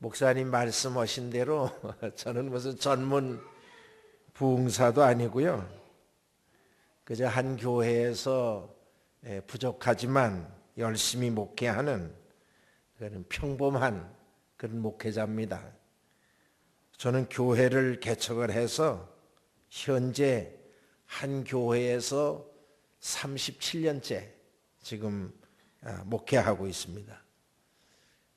목사님 말씀하신 대로 저는 무슨 전문 부흥사도 아니고요. 그저 한 교회에서 부족하지만 열심히 목회하는 그런 평범한 그런 목회자입니다. 저는 교회를 개척을 해서 현재 한 교회에서 37년째 지금 목회하고 있습니다.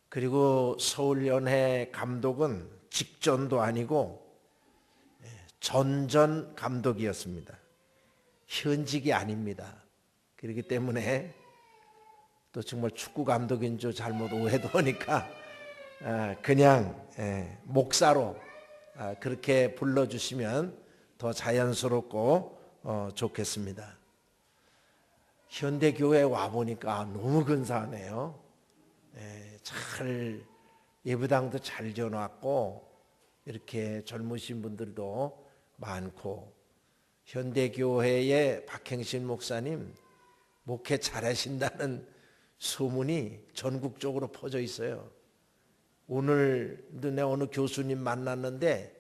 그리고 서울연회 감독은 직전도 아니고 전전 감독이었습니다. 현직이 아닙니다. 그렇기 때문에 또 정말 축구 감독인 줄 잘못 오해도 하니까 그냥 목사로 그렇게 불러주시면 더 자연스럽고 좋겠습니다. 현대교회 와보니까 너무 근사하네요. 잘 예배당도 잘 지어놨고 이렇게 젊으신 분들도 많고 현대교회의 박행신 목사님 목회 잘하신다는 소문이 전국적으로 퍼져 있어요. 오늘도 내가 어느 교수님 만났는데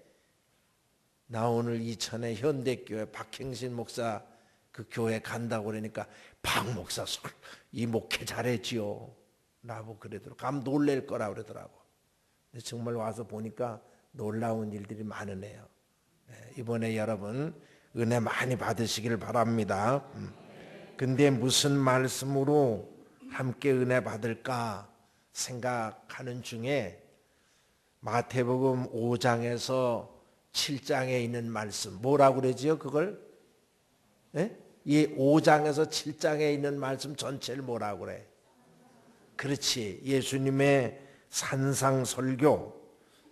나 오늘 이천에 현대교회 박행신 목사 그 교회 간다고 그러니까 박 목사 이 목회 잘했지요 라고 그러더라고. 감 놀랄 거라 그러더라고. 근데 정말 와서 보니까 놀라운 일들이 많으네요. 이번에 여러분 은혜 많이 받으시길 바랍니다. 근데 무슨 말씀으로 함께 은혜 받을까 생각하는 중에 마태복음 5장에서 7장에 있는 말씀 뭐라고 그러지요 그걸? 이 5장에서 7장에 있는 말씀 전체를 뭐라고 그래? 그렇지. 예수님의 산상설교,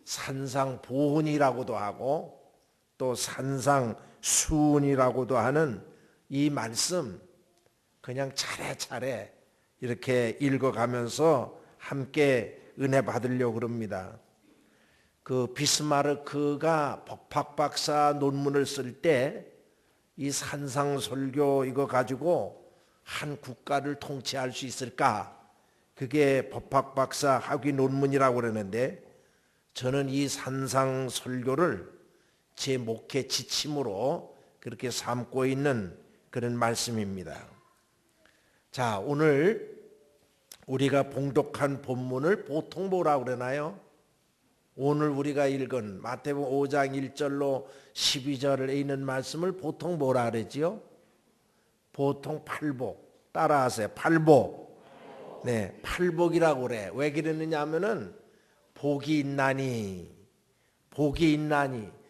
산상보훈이라고도 하고 또 산상수훈이라고도 하는 이 말씀 그냥 차례차례 이렇게 읽어가면서 함께 은혜 받으려고 그럽니다. 그 비스마르크가 법학박사 논문을 쓸 때 이 산상설교 이거 가지고 한 국가를 통치할 수 있을까? 그게 법학박사 학위 논문이라고 그러는데 저는 이 산상설교를 제 목회 지침으로 그렇게 삼고 있는 그런 말씀입니다. 자, 오늘 우리가 봉독한 본문을 보통 뭐라고 그러나요? 오늘 우리가 읽은 마태복음 5장 1절로 12절에 있는 말씀을 보통 뭐라 그러지요? 보통 팔복. 따라하세요. 팔복. 네, 팔복이라고 그래. 왜 그러느냐 하면은 복이 있나니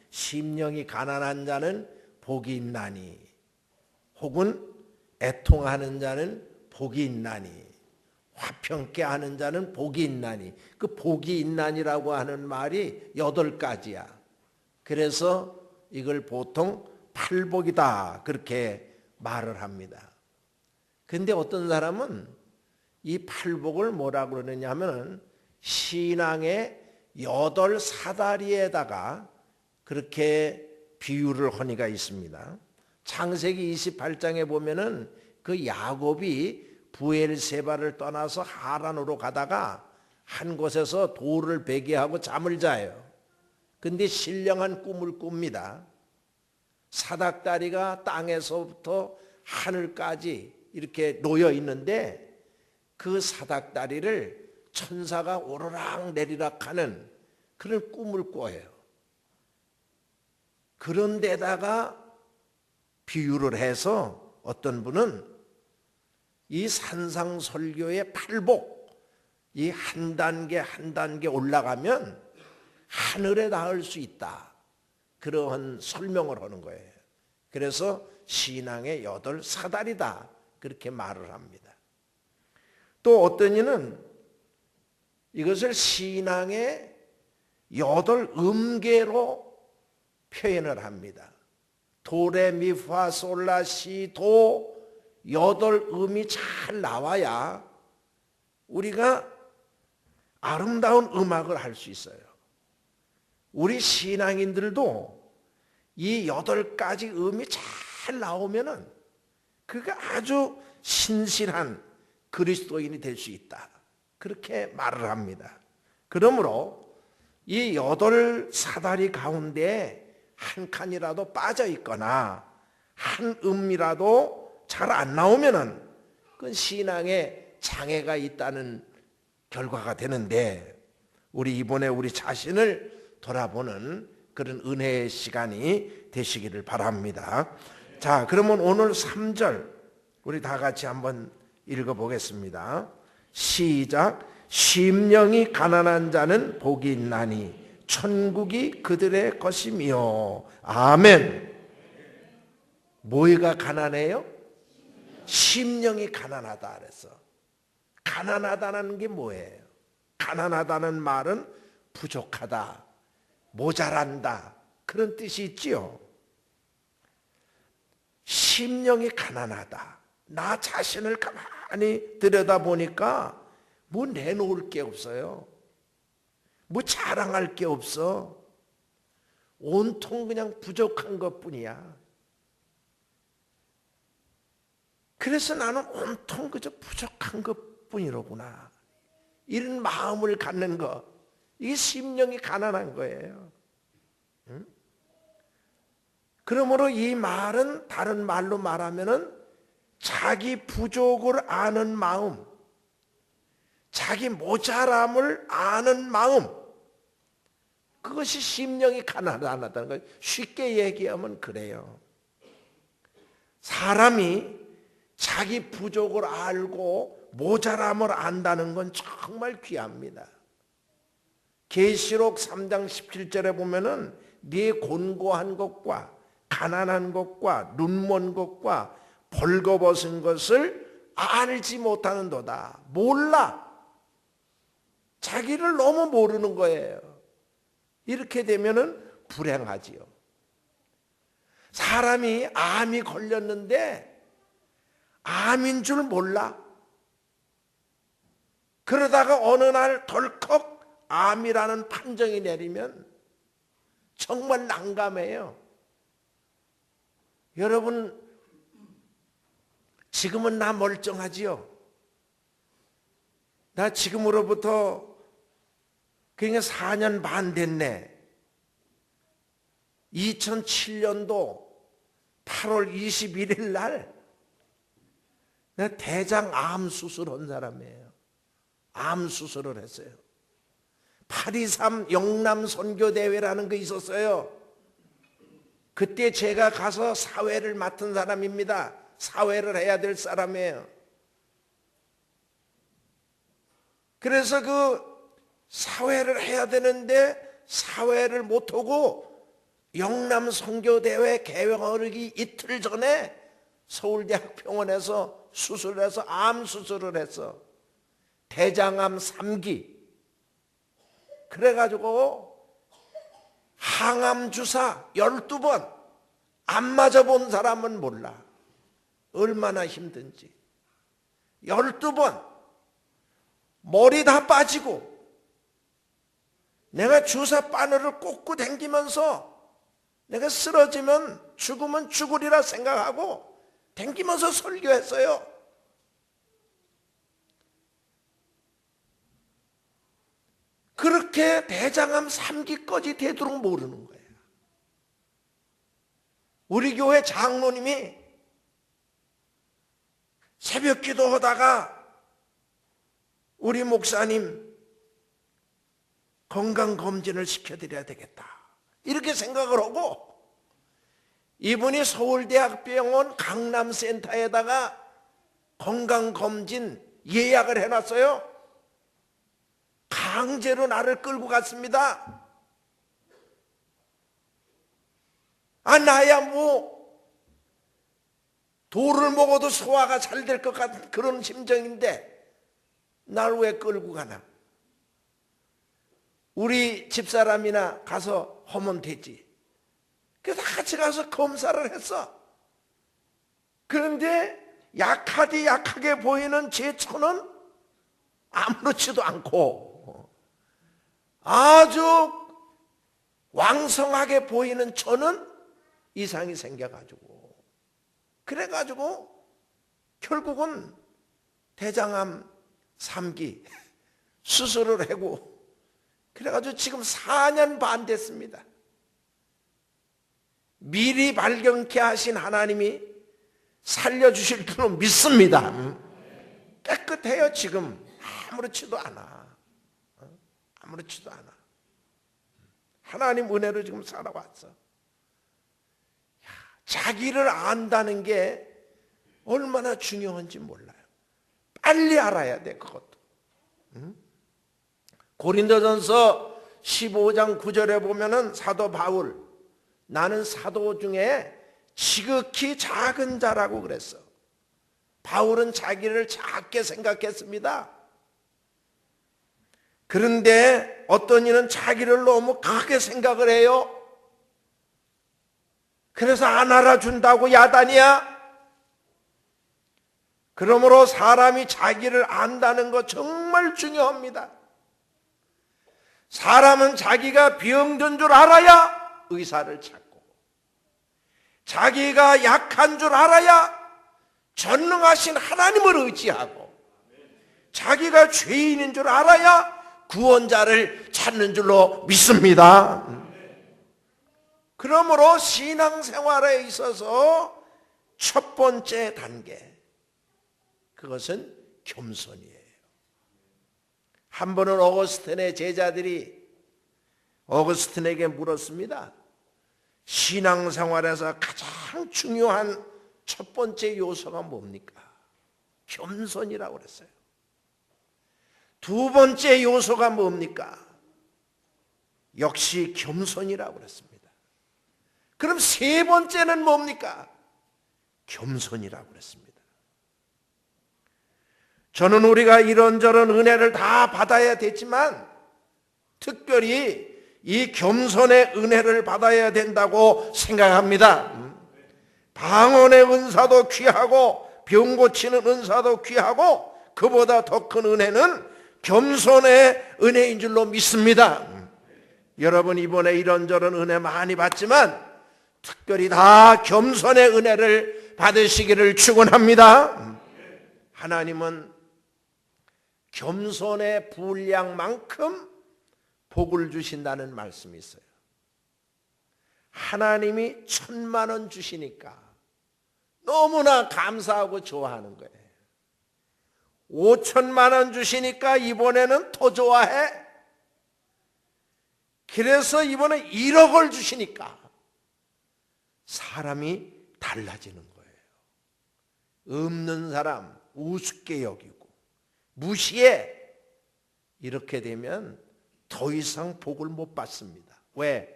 심령이 가난한 자는 복이 있나니 혹은 애통하는 자는 복이 있나니 화평케 하는 자는 복이 있나니 그 복이 있나니라고 하는 말이 8가지야. 그래서 이걸 보통 팔복이다 그렇게 말을 합니다. 근데 어떤 사람은 이 팔복을 뭐라고 그러느냐 하면 신앙의 8사다리에다가 그렇게 비유를 하니가 있습니다. 창세기 28장에 보면은 그 야곱이 부엘세바를 떠나서 하란으로 가다가 한 곳에서 돌을 베게 하고 잠을 자요. 근데 신령한 꿈을 꿉니다. 사닥다리가 땅에서부터 하늘까지 이렇게 놓여 있는데 그 사닥다리를 천사가 오르락 내리락 하는 그런 꿈을 꿔요. 그런데다가 비유를 해서 어떤 분은 이 산상설교의 팔복, 이 한 단계 한 단계 올라가면 하늘에 닿을 수 있다. 그러한 설명을 하는 거예요. 그래서 신앙의 8사다리다. 그렇게 말을 합니다. 또 어떤 이는 이것을 신앙의 8음계로 표현을 합니다. 도레미파솔라시도 8음이 잘 나와야 우리가 아름다운 음악을 할 수 있어요. 우리 신앙인들도 이 8가지 음이 잘 나오면은 그가 아주 신실한 그리스도인이 될 수 있다. 그렇게 말을 합니다. 그러므로 이 8사다리 가운데 한 칸이라도 빠져 있거나 한 음이라도 잘 안 나오면은 그건 신앙에 장애가 있다는 결과가 되는데, 우리 이번에 우리 자신을 돌아보는 그런 은혜의 시간이 되시기를 바랍니다. 자, 그러면 오늘 3절 우리 다 같이 한번 읽어보겠습니다. 시작. 심령이 가난한 자는 복이 있나니 천국이 그들의 것이며. 아멘. 뭐가 가난해요? 심령이 가난하다 그랬어. 가난하다는 게 뭐예요? 가난하다는 말은 부족하다, 모자란다, 그런 뜻이 있지요. 심령이 가난하다. 나 자신을 가만히 들여다보니까 뭐 내놓을 게 없어요. 뭐 자랑할 게 없어. 온통 그냥 부족한 것뿐이야. 그래서 나는 온통 그저 부족한 것뿐이로구나, 이런 마음을 갖는 것, 이게 심령이 가난한 거예요. 응? 그러므로 이 말은 다른 말로 말하면은 자기 부족을 아는 마음, 자기 모자람을 아는 마음, 그것이 심령이 가난하다는 거예요. 쉽게 얘기하면 그래요. 사람이 자기 부족을 알고 모자람을 안다는 건 정말 귀합니다. 계시록 3장 17절에 보면은 네 곤고한 것과 가난한 것과 눈먼 것과 벌거벗은 것을 알지 못하는도다. 몰라. 자기를 너무 모르는 거예요. 이렇게 되면은 불행하지요. 사람이 암이 걸렸는데 암인 줄 몰라. 그러다가 어느 날 덜컥 암이라는 판정이 내리면 정말 난감해요. 여러분, 지금은 나 멀쩡하지요? 나 지금으로부터 그냥 4년 반 됐네. 2007년도 8월 21일 날 내가 대장암 수술한 사람이에요. 암 수술을 했어요. 8.23 영남 선교대회라는 게 있었어요. 그때 제가 가서 사회를 맡은 사람입니다. 사회를 해야 될 사람이에요. 그래서 그 사회를 해야 되는데 사회를 못하고 영남 선교대회 개회하기 이틀 전에 서울대학 병원에서 수술을 해서 암 수술을 했어. 대장암 3기. 그래가지고 항암 주사 12번 안 맞아본 사람은 몰라. 얼마나 힘든지. 12번 머리 다 빠지고 내가 주사 바늘을 꽂고 댕기면서 내가 쓰러지면 죽으면 죽으리라 생각하고 댕기면서 설교했어요. 그렇게 대장암 3기까지 되도록 모르는 거예요. 우리 교회 장로님이 새벽 기도하다가 우리 목사님 건강검진을 시켜드려야 되겠다, 이렇게 생각을 하고 이분이 서울대학병원 강남센터에다가 건강검진 예약을 해놨어요. 강제로 나를 끌고 갔습니다. 아, 나야 뭐 돌을 먹어도 소화가 잘 될 것 같은 그런 심정인데 날 왜 끌고 가나? 우리 집사람이나 가서 하면 되지. 그래서 같이 가서 검사를 했어. 그런데 약하게 보이는 제 초는 아무렇지도 않고 아주 왕성하게 보이는 초는 이상이 생겨가지고, 그래가지고 결국은 대장암 3기 수술을 하고 그래가지고 지금 4년 반 됐습니다. 미리 발견케 하신 하나님이 살려주실 줄로 믿습니다. 깨끗해요. 지금 아무렇지도 않아. 아무렇지도 않아. 하나님 은혜로 지금 살아왔어. 자기를 안다는 게 얼마나 중요한지 몰라요. 빨리 알아야 돼. 그것도. 고린도전서 15장 9절에 보면은 사도 바울, 나는 사도 중에 지극히 작은 자라고 그랬어. 바울은 자기를 작게 생각했습니다. 그런데 어떤 이는 자기를 너무 크게 생각을 해요. 그래서 안 알아준다고 야단이야. 그러므로 사람이 자기를 안다는 거 정말 중요합니다. 사람은 자기가 병든 줄 알아야 의사를 찾고, 자기가 약한 줄 알아야 전능하신 하나님을 의지하고, 자기가 죄인인 줄 알아야 구원자를 찾는 줄로 믿습니다. 그러므로 신앙생활에 있어서 첫 번째 단계, 그것은 겸손이에요. 한 번은 어거스틴의 제자들이 어거스틴에게 물었습니다. 신앙생활에서 가장 중요한 첫 번째 요소가 뭡니까? 겸손이라고 그랬어요. 두 번째 요소가 뭡니까? 역시 겸손이라고 그랬습니다. 그럼 세 번째는 뭡니까? 겸손이라고 그랬습니다. 저는 우리가 이런저런 은혜를 다 받아야 되지만 특별히 이 겸손의 은혜를 받아야 된다고 생각합니다. 방언의 은사도 귀하고 병 고치는 은사도 귀하고 그보다 더 큰 은혜는 겸손의 은혜인 줄로 믿습니다. 여러분 이번에 이런저런 은혜 많이 받지만 특별히 다 겸손의 은혜를 받으시기를 축원합니다. 하나님은 겸손의 분량만큼 복을 주신다는 말씀이 있어요. 하나님이 1,000만 원 주시니까 너무나 감사하고 좋아하는 거예요. 5천만 원 주시니까 이번에는 더 좋아해. 그래서 이번에 1억을 주시니까 사람이 달라지는 거예요. 없는 사람 우습게 여기고 무시해. 이렇게 되면 더 이상 복을 못 받습니다. 왜?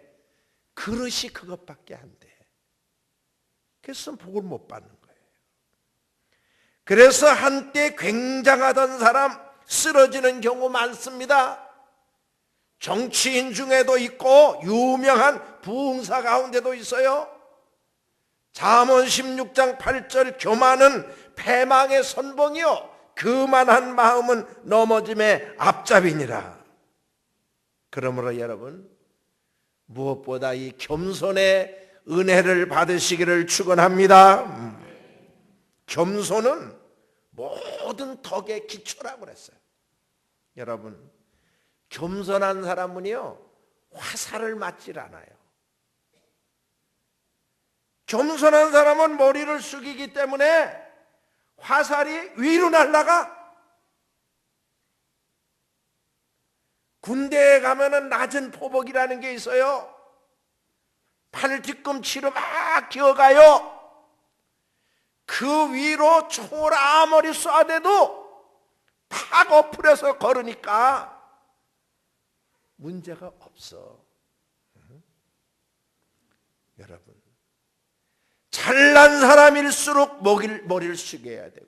그릇이 그것밖에 안 돼. 그래서 복을 못 받는 거예요. 그래서 한때 굉장하던 사람 쓰러지는 경우 많습니다. 정치인 중에도 있고 유명한 부흥사 가운데도 있어요. 잠언 16장 8절 교만은 패망의 선봉이요 그만한 마음은 넘어짐의 앞잡이니라. 그러므로 여러분 무엇보다 이 겸손의 은혜를 받으시기를 축원합니다. 겸손은 모든 덕의 기초라고 그랬어요. 여러분 겸손한 사람은요 화살을 맞질 않아요. 겸손한 사람은 머리를 숙이기 때문에 화살이 위로 날아가. 군대에 가면은 낮은 포복이라는 게 있어요. 팔 뒤꿈치로 막 기어가요. 그 위로 총을 아무리 쏴대도 팍 엎으려서 걸으니까 문제가 없어. 여러분 잘난 사람일수록 머리를 숙여야 되고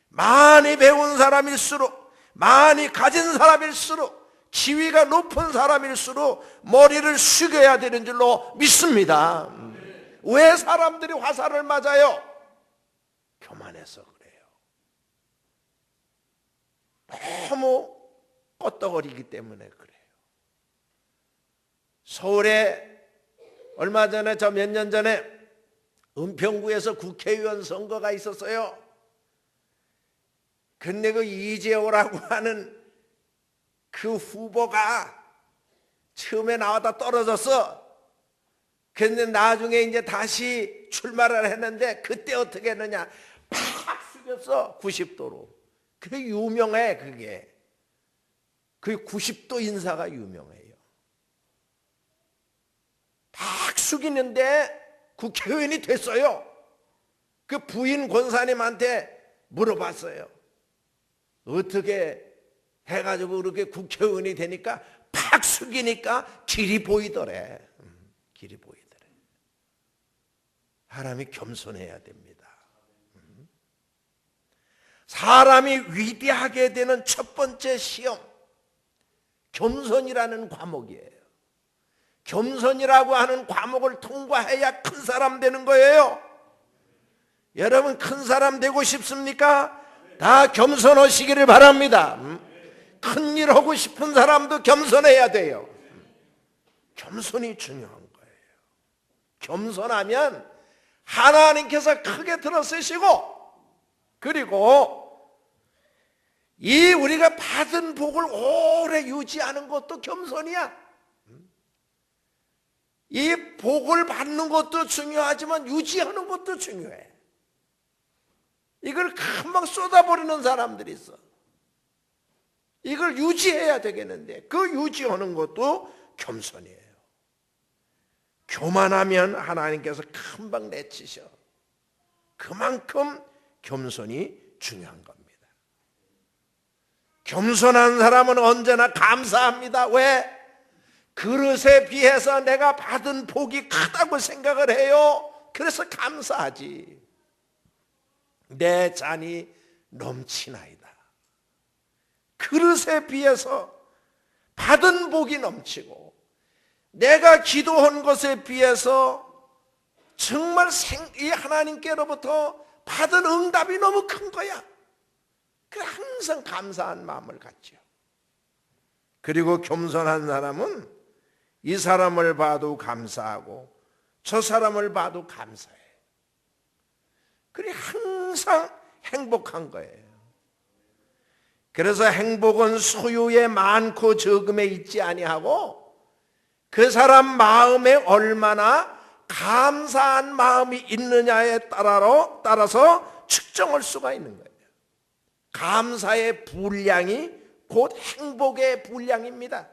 많이 배운 사람일수록 많이 가진 사람일수록 지위가 높은 사람일수록 머리를 숙여야 되는 줄로 믿습니다. 왜 사람들이 화살을 맞아요? 교만해서 그래요. 너무 껐떡거리기 때문에 그래요. 서울에 얼마 전에 몇 년 전에 은평구에서 국회의원 선거가 있었어요. 근데 그 이재호라고 하는 그 후보가 처음에 나왔다 떨어졌어. 근데 나중에 이제 다시 출마를 했는데 그때 어떻게 했느냐? 팍 숙였어. 90도로. 그게 유명해. 그게 90도 인사가 유명해요. 팍 숙이는데 국회의원이 됐어요. 그 부인 권사님한테 물어봤어요. 어떻게 해가지고 그렇게 국회의원이 되니까 팍 숙이니까 길이 보이더래. 길이 보이더래. 사람이 겸손해야 됩니다. 사람이 위대하게 되는 첫 번째 시험, 겸손이라는 과목이에요. 겸손이라고 하는 과목을 통과해야 큰 사람 되는 거예요. 여러분 큰 사람 되고 싶습니까? 다 겸손하시기를 바랍니다. 큰 일 하고 싶은 사람도 겸손해야 돼요. 겸손이 중요한 거예요. 겸손하면 하나님께서 크게 들어쓰시고, 그리고 이 우리가 받은 복을 오래 유지하는 것도 겸손이야. 이 복을 받는 것도 중요하지만 유지하는 것도 중요해. 이걸 금방 쏟아버리는 사람들이 있어. 이걸 유지해야 되겠는데 그 유지하는 것도 겸손이에요. 교만하면 하나님께서 금방 내치셔. 그만큼 겸손이 중요한 겁니다. 겸손한 사람은 언제나 감사합니다. 왜? 그릇에 비해서 내가 받은 복이 크다고 생각을 해요. 그래서 감사하지. 내 잔이 넘치나이다. 그릇에 비해서 받은 복이 넘치고 내가 기도한 것에 비해서 정말 이 하나님께로부터 받은 응답이 너무 큰 거야. 그래 항상 감사한 마음을 갖죠. 그리고 겸손한 사람은 이 사람을 봐도 감사하고 저 사람을 봐도 감사해. 그래 항상 행복한 거예요. 그래서 행복은 소유에 많고 적음에 있지 아니하고 그 사람 마음에 얼마나 감사한 마음이 있느냐에 따라서 측정할 수가 있는 거예요. 감사의 분량이 곧 행복의 분량입니다.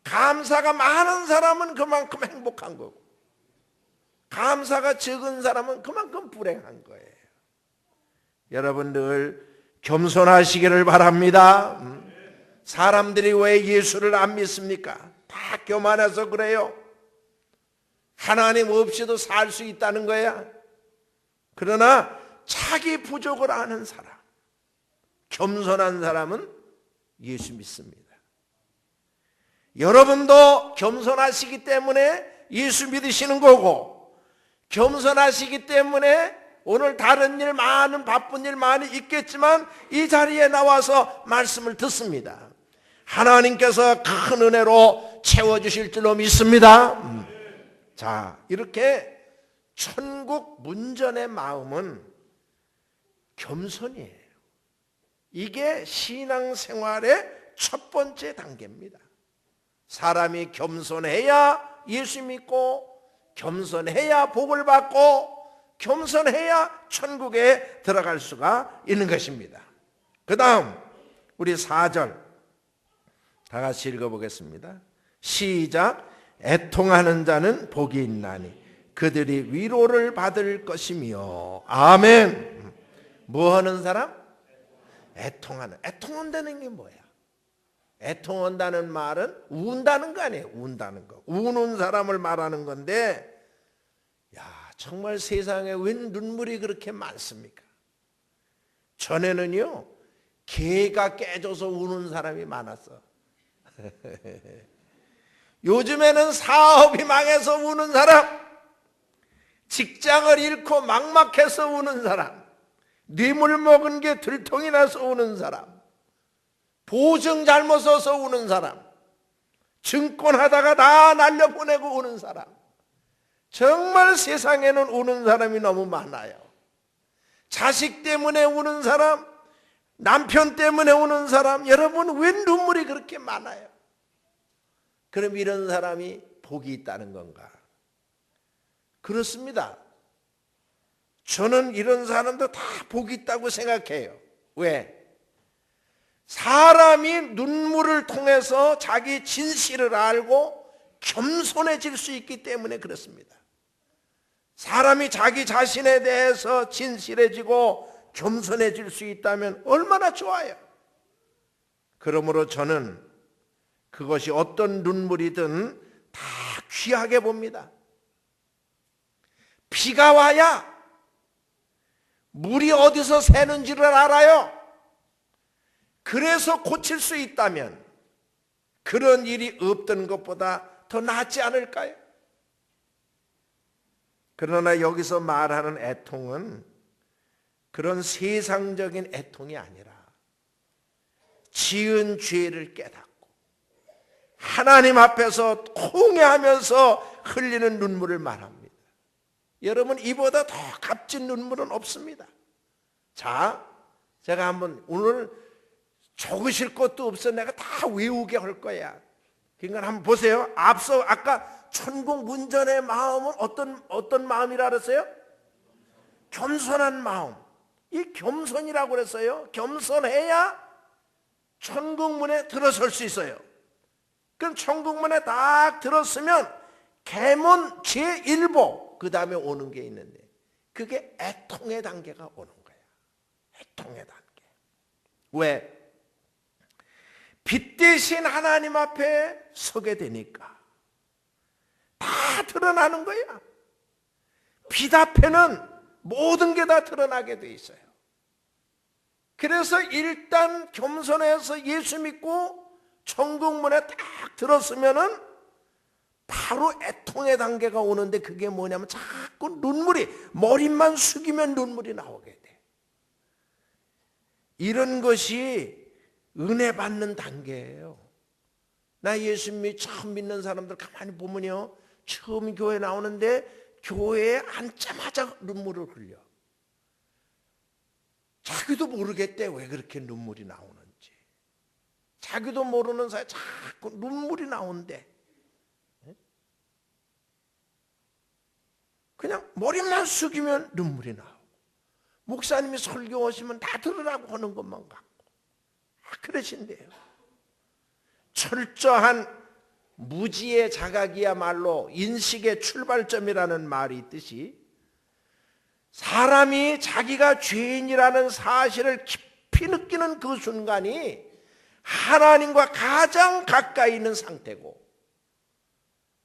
감사가 많은 사람은 그만큼 행복한 거고 감사가 적은 사람은 그만큼 불행한 거예요. 여러분 늘 겸손하시기를 바랍니다. 사람들이 왜 예수를 안 믿습니까? 다 교만해서 그래요. 하나님 없이도 살 수 있다는 거야. 그러나 자기 부족을 아는 사람, 겸손한 사람은 예수 믿습니다. 여러분도 겸손하시기 때문에 예수 믿으시는 거고, 겸손하시기 때문에 오늘 다른 일 많은 바쁜 일 많이 있겠지만 이 자리에 나와서 말씀을 듣습니다. 하나님께서 큰 은혜로 채워주실 줄로 믿습니다. 자, 이렇게 천국 문전의 마음은 겸손이에요. 이게 신앙생활의 첫 번째 단계입니다. 사람이 겸손해야 예수 믿고, 겸손해야 복을 받고, 겸손해야 천국에 들어갈 수가 있는 것입니다. 그 다음 우리 4절 다 같이 읽어보겠습니다. 시작. 애통하는 자는 복이 있나니 그들이 위로를 받을 것이며. 아멘. 뭐 하는 사람? 애통하는. 애통한다는 게 뭐야? 애통한다는 말은 운다는 거 아니에요. 운다는 거. 우는 사람을 말하는 건데, 야, 정말 세상에 웬 눈물이 그렇게 많습니까? 전에는요, 개가 깨져서 우는 사람이 많았어. 요즘에는 사업이 망해서 우는 사람, 직장을 잃고 막막해서 우는 사람, 뇌물 먹은 게 들통이 나서 우는 사람, 보증 잘못 써서 우는 사람, 증권 하다가 다 날려보내고 우는 사람, 정말 세상에는 우는 사람이 너무 많아요. 자식 때문에 우는 사람, 남편 때문에 우는 사람, 여러분 왜 눈물이 그렇게 많아요? 그럼 이런 사람이 복이 있다는 건가? 그렇습니다. 저는 이런 사람도 다 복이 있다고 생각해요. 왜? 사람이 눈물을 통해서 자기 진실을 알고 겸손해질 수 있기 때문에 그렇습니다. 사람이 자기 자신에 대해서 진실해지고 겸손해질 수 있다면 얼마나 좋아요. 그러므로 저는 그것이 어떤 눈물이든 다 귀하게 봅니다. 비가 와야 물이 어디서 새는지를 알아요. 그래서 고칠 수 있다면 그런 일이 없던 것보다 더 낫지 않을까요? 그러나 여기서 말하는 애통은 그런 세상적인 애통이 아니라 지은 죄를 깨닫고 하나님 앞에서 통회하면서 흘리는 눈물을 말합니다. 여러분, 이보다 더 값진 눈물은 없습니다. 자, 제가 한번 오늘 적으실 것도 없어 내가 다 외우게 할 거야. 그러니까 한번 보세요. 앞서 아까 천국 문전의 마음은 어떤 마음이라 그랬어요? 겸손한 마음. 이 겸손이라고 그랬어요. 겸손해야 천국 문에 들어설 수 있어요. 그럼 천국 문에 딱 들었으면 계문 제1보 그 다음에 오는 게 있는데 그게 애통의 단계가 오는 거야. 애통의 단계. 왜? 빛 대신 하나님 앞에 서게 되니까 다 드러나는 거야. 빛 앞에는 모든 게 다 드러나게 돼 있어요. 그래서 일단 겸손해서 예수 믿고 천국 문에 딱 들었으면은 바로 애통의 단계가 오는데 그게 뭐냐면 자꾸 눈물이 머리만 숙이면 눈물이 나오게 돼. 이런 것이 은혜 받는 단계예요. 나 예수 처음 믿는 사람들 가만히 보면요, 처음 교회 나오는데 교회에 앉자마자 눈물을 흘려. 자기도 모르겠대 왜 그렇게 눈물이 나오는지. 자기도 모르는 사이에 자꾸 눈물이 나온대. 그냥 머리만 숙이면 눈물이 나오고 목사님이 설교하시면 다 들으라고 하는 것만 같고 그러신대요. 철저한 무지의 자각이야말로 인식의 출발점이라는 말이 있듯이 사람이 자기가 죄인이라는 사실을 깊이 느끼는 그 순간이 하나님과 가장 가까이 있는 상태고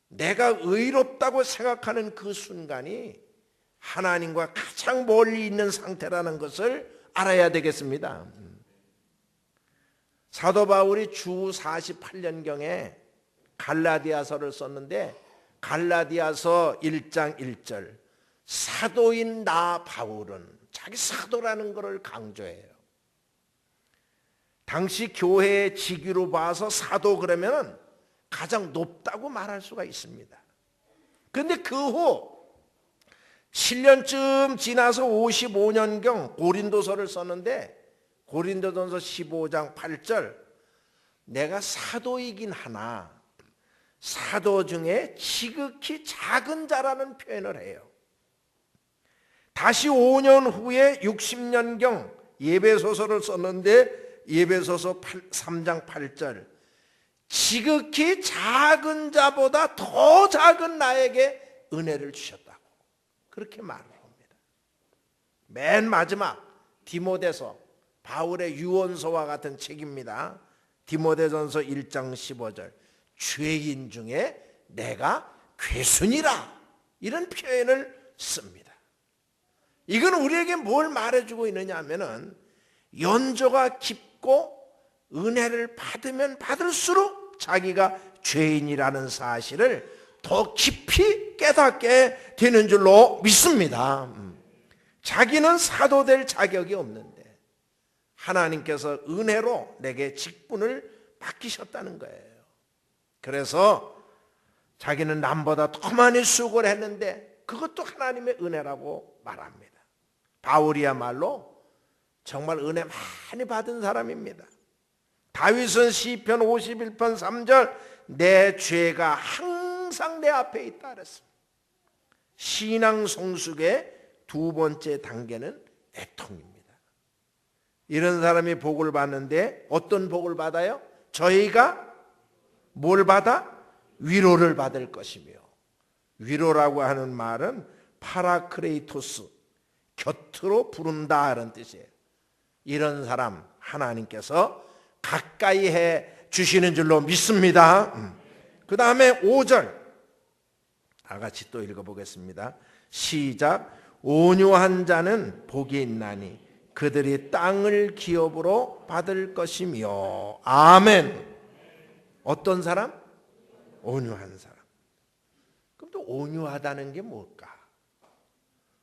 내가 의롭다고 생각하는 그 순간이 하나님과 가장 멀리 있는 상태라는 것을 알아야 되겠습니다. 사도 바울이 주 48년경에 갈라디아서를 썼는데 갈라디아서 1장 1절 사도인 나 바울은 자기 사도라는 것을 강조해요. 당시 교회의 직위로 봐서 사도 그러면 가장 높다고 말할 수가 있습니다. 그런데 그 후 7년쯤 지나서 55년경 고린도서를 썼는데 고린도전서 15장 8절 내가 사도이긴 하나 사도 중에 지극히 작은 자라는 표현을 해요. 다시 5년 후에 60년경 예배소서를 썼는데 예배소서 3장 8절 지극히 작은 자보다 더 작은 나에게 은혜를 주셨다고 그렇게 말을 합니다. 맨 마지막 디모데서 바울의 유언서와 같은 책입니다. 디모데전서 1장 15절 죄인 중에 내가 괴순이라 이런 표현을 씁니다. 이건 우리에게 뭘 말해주고 있느냐 하면은 연조가 깊고 은혜를 받으면 받을수록 자기가 죄인이라는 사실을 더 깊이 깨닫게 되는 줄로 믿습니다. 자기는 사도 될 자격이 없는데 하나님께서 은혜로 내게 직분을 맡기셨다는 거예요. 그래서 자기는 남보다 더 많이 수고를 했는데 그것도 하나님의 은혜라고 말합니다. 바울이야말로 정말 은혜 많이 받은 사람입니다. 다윗은 시편 51편 3절 내 죄가 항상 내 앞에 있다 그랬습니다. 신앙 성숙의 두 번째 단계는 애통입니다. 이런 사람이 복을 받는데 어떤 복을 받아요? 저희가 뭘 받아? 위로를 받을 것이며, 위로라고 하는 말은 파라크레이토스, 곁으로 부른다 이런 뜻이에요. 이런 사람 하나님께서 가까이 해 주시는 줄로 믿습니다. 그 다음에 5절 다 같이 또 읽어보겠습니다. 시작. 온유한 자는 복이 있나니 그들이 땅을 기업으로 받을 것이며. 아멘. 어떤 사람? 온유한 사람. 그럼 또 온유하다는 게 뭘까?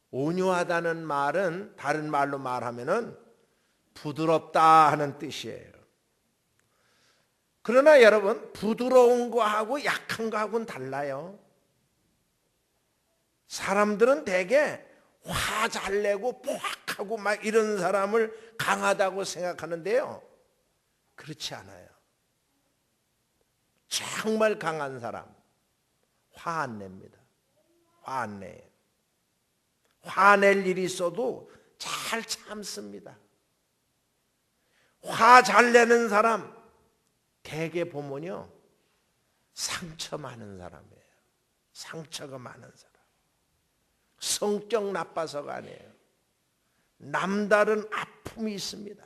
온유하다는 말은 다른 말로 말하면은 부드럽다 하는 뜻이에요. 그러나 여러분, 부드러운 거하고 약한 거하고는 달라요. 사람들은 대개 화 잘 내고 포악하고 막 이런 사람을 강하다고 생각하는데요, 그렇지 않아요. 정말 강한 사람 화 안 냅니다. 화 안 내요. 화낼 일이 있어도 잘 참습니다. 화 잘 내는 사람 대개 보면요, 상처 많은 사람이에요. 상처가 많은 사람. 성격 나빠서가 아니에요. 남다른 아픔이 있습니다.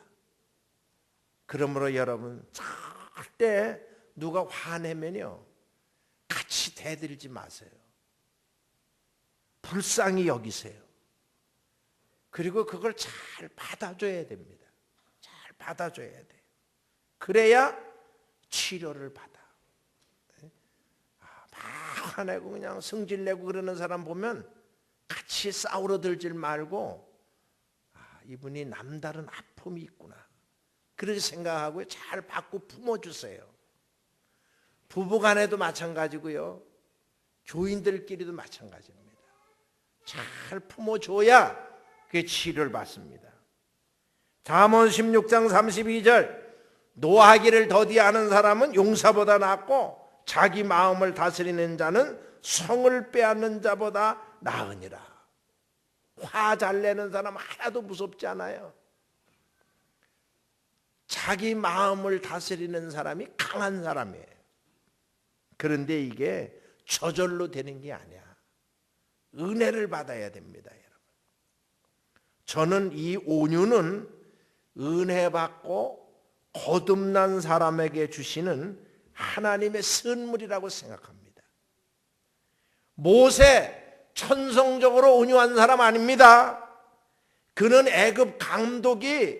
그러므로 여러분, 절대 누가 화내면요 같이 대들지 마세요. 불쌍히 여기세요. 그리고 그걸 잘 받아줘야 됩니다. 잘 받아줘야 돼요. 그래야 치료를 받아. 막 화내고 그냥 성질내고 그러는 사람 보면 같이 싸우러 들질 말고, 이분이 남다른 아픔이 있구나, 그렇게 생각하고 잘 받고 품어주세요. 부부간에도 마찬가지고요, 교인들끼리도 마찬가지입니다. 잘 품어줘야 그게 치료를 받습니다. 잠언 16장 32절 노하기를 더디하는 사람은 용사보다 낫고 자기 마음을 다스리는 자는 성을 빼앗는 자보다 나으니라. 화 잘 내는 사람 하나도 무섭지 않아요. 자기 마음을 다스리는 사람이 강한 사람이에요. 그런데 이게 저절로 되는 게 아니야. 은혜를 받아야 됩니다, 여러분. 저는 이 온유는 은혜 받고 거듭난 사람에게 주시는 하나님의 선물이라고 생각합니다. 모세 천성적으로 온유한 사람 아닙니다. 그는 애굽 감독이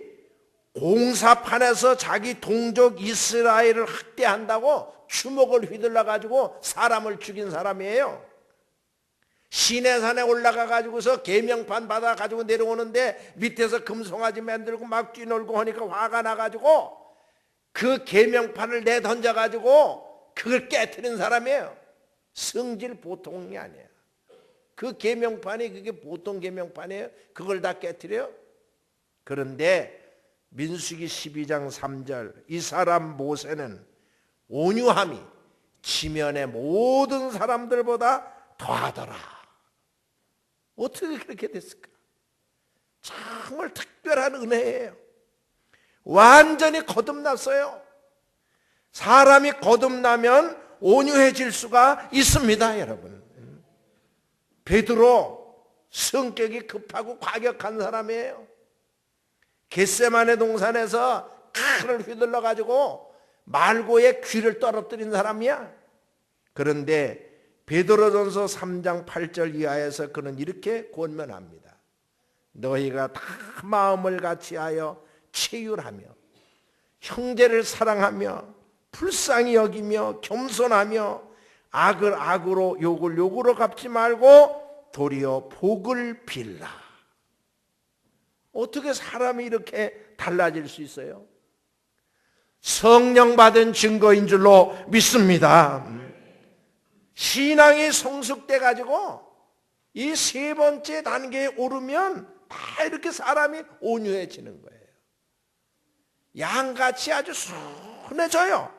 공사판에서 자기 동족 이스라엘을 학대한다고 주먹을 휘둘러 가지고 사람을 죽인 사람이에요. 시내산에 올라가 가지고서 계명판 받아 가지고 내려오는데 밑에서 금송아지 만들고 막 뛰놀고 하니까 화가 나 가지고 그 계명판을 내던져 가지고 그걸 깨트린 사람이에요. 성질 보통이 아니에요. 그 계명판이 그게 보통 계명판이에요? 그걸 다 깨트려요? 그런데 민수기 12장 3절 이 사람 모세는 온유함이 지면의 모든 사람들보다 더하더라. 어떻게 그렇게 됐을까? 정말 특별한 은혜예요. 완전히 거듭났어요. 사람이 거듭나면 온유해질 수가 있습니다, 여러분. 베드로 성격이 급하고 과격한 사람이에요. 겟세마네 동산에서 칼을 휘둘러 가지고 말고의 귀를 떨어뜨린 사람이야. 그런데 베드로전서 3장 8절 이하에서 그는 이렇게 권면합니다. 너희가 다 마음을 같이하여 체휼하며 형제를 사랑하며 불쌍히 여기며 겸손하며 악을 악으로 욕을 욕으로 갚지 말고 도리어 복을 빌라. 어떻게 사람이 이렇게 달라질 수 있어요? 성령 받은 증거인 줄로 믿습니다. 신앙이 성숙돼 가지고 이 세 번째 단계에 오르면 다 이렇게 사람이 온유해지는 거예요. 양같이 아주 순해져요.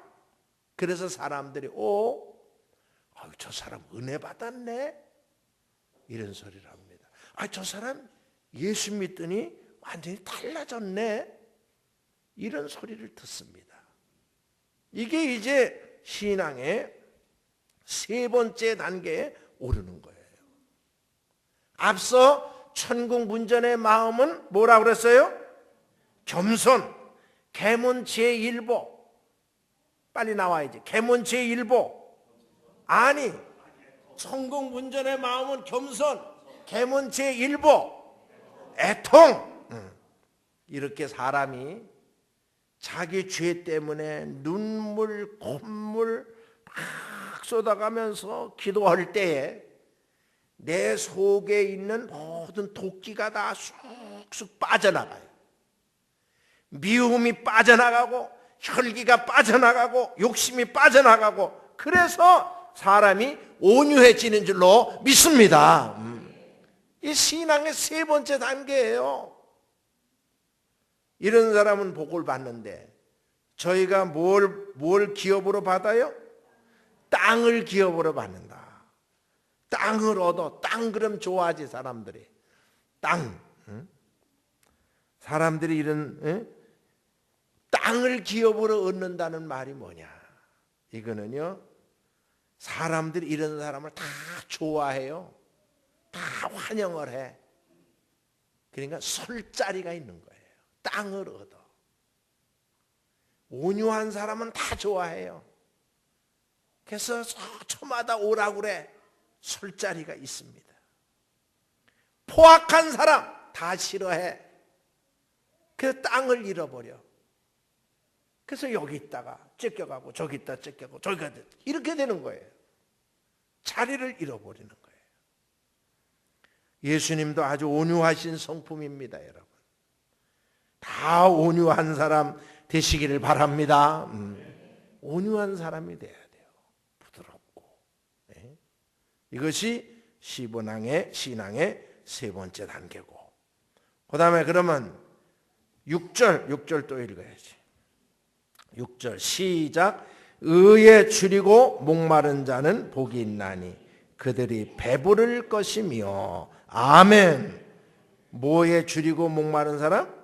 그래서 사람들이 저 사람 은혜 받았네 이런 소리를 합니다. 저 사람 예수 믿더니 완전히 달라졌네 이런 소리를 듣습니다. 이게 이제 신앙의 세 번째 단계에 오르는 거예요. 앞서 천국 문전의 마음은 뭐라고 그랬어요? 겸손, 계문 제1보. 빨리 나와야지. 계문 제1보. 아니, 천국 문전의 마음은 겸손, 계문 제1보. 애통. 이렇게 사람이 자기 죄 때문에 눈물, 콧물 막 쏟아가면서 기도할 때에 내 속에 있는 모든 도끼가 다 쑥쑥 빠져나가요. 미움이 빠져나가고 혈기가 빠져나가고 욕심이 빠져나가고 그래서 사람이 온유해지는 줄로 믿습니다. 이 신앙의 세 번째 단계예요. 이런 사람은 복을 받는데 저희가 뭘 기업으로 받아요? 땅을 기업으로 받는다. 땅을 얻어. 땅 그럼 좋아하지 사람들이. 땅. 사람들이 이런 땅을 기업으로 얻는다는 말이 뭐냐? 이거는요. 사람들이 이런 사람을 다 좋아해요. 다 환영을 해. 그러니까 설 자리가 있는 거예요. 땅을 얻어. 온유한 사람은 다 좋아해요. 그래서 저마다 오라고 그래. 설 자리가 있습니다. 포악한 사람 다 싫어해. 그래서 땅을 잃어버려. 그래서 여기 있다가 쫓겨가고 저기 있다 쫓겨가고 저기 가다 이렇게 되는 거예요. 자리를 잃어버리는 거예요. 예수님도 아주 온유하신 성품입니다, 여러분. 다 온유한 사람 되시기를 바랍니다. 온유한 사람이 돼야 돼요. 부드럽고. 네. 이것이 신앙의 세 번째 단계고. 그 다음에 그러면 6절 또 읽어야지. 6절 시작. 의에 줄이고 목마른 자는 복이 있나니 그들이 배부를 것이며. 아멘. 뭐에 줄이고 목마른 사람?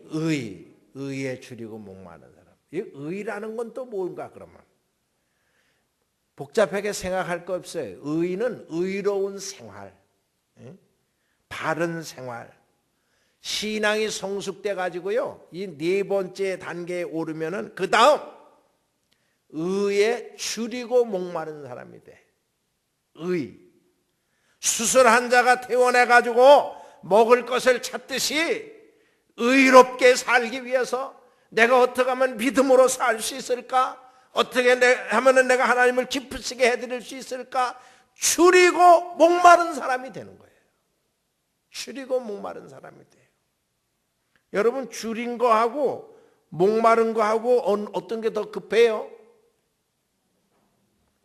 의에 줄이고 목마른 사람. 이 의라는 건 또 뭔가 그러면? 복잡하게 생각할 거 없어요. 의는 의로운 생활, 바른 생활. 신앙이 성숙돼 가지고요. 이 네 번째 단계에 오르면은 그 다음 의에 줄이고 목마른 사람이 돼. 의. 수술한 자가 퇴원해 가지고 먹을 것을 찾듯이 의롭게 살기 위해서 내가 어떻게 하면 믿음으로 살 수 있을까? 어떻게 하면 내가 하나님을 기쁘시게 해드릴 수 있을까? 줄이고 목마른 사람이 되는 거예요. 줄이고 목마른 사람이 돼요. 여러분 줄인 거하고 목마른 거하고 어떤 게 더 급해요?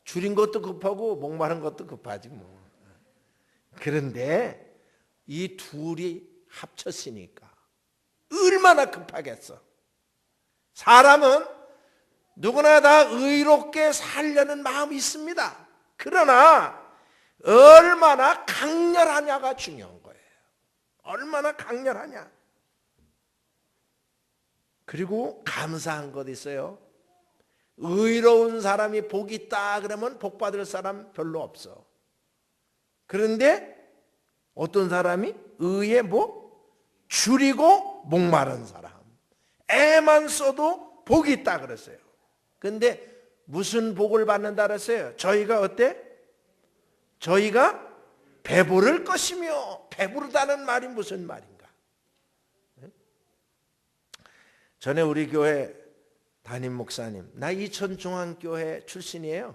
줄인 것도 급하고 목마른 것도 급하지 뭐. 그런데 이 둘이 합쳤으니까 얼마나 급하겠어. 사람은 누구나 다 의롭게 살려는 마음이 있습니다. 그러나 얼마나 강렬하냐가 중요한 거예요. 얼마나 강렬하냐. 그리고 감사한 것 있어요. 의로운 사람이 복이 있다 그러면 복 받을 사람 별로 없어. 그런데 어떤 사람이 의에 줄이고 목마른 사람. 애만 써도 복이 있다 그랬어요. 그런데 무슨 복을 받는다 그랬어요? 저희가 어때? 저희가 배부를 것이며. 배부르다는 말이 무슨 말인가? 전에 우리 교회 담임 목사님, 나 이천중앙교회 출신이에요.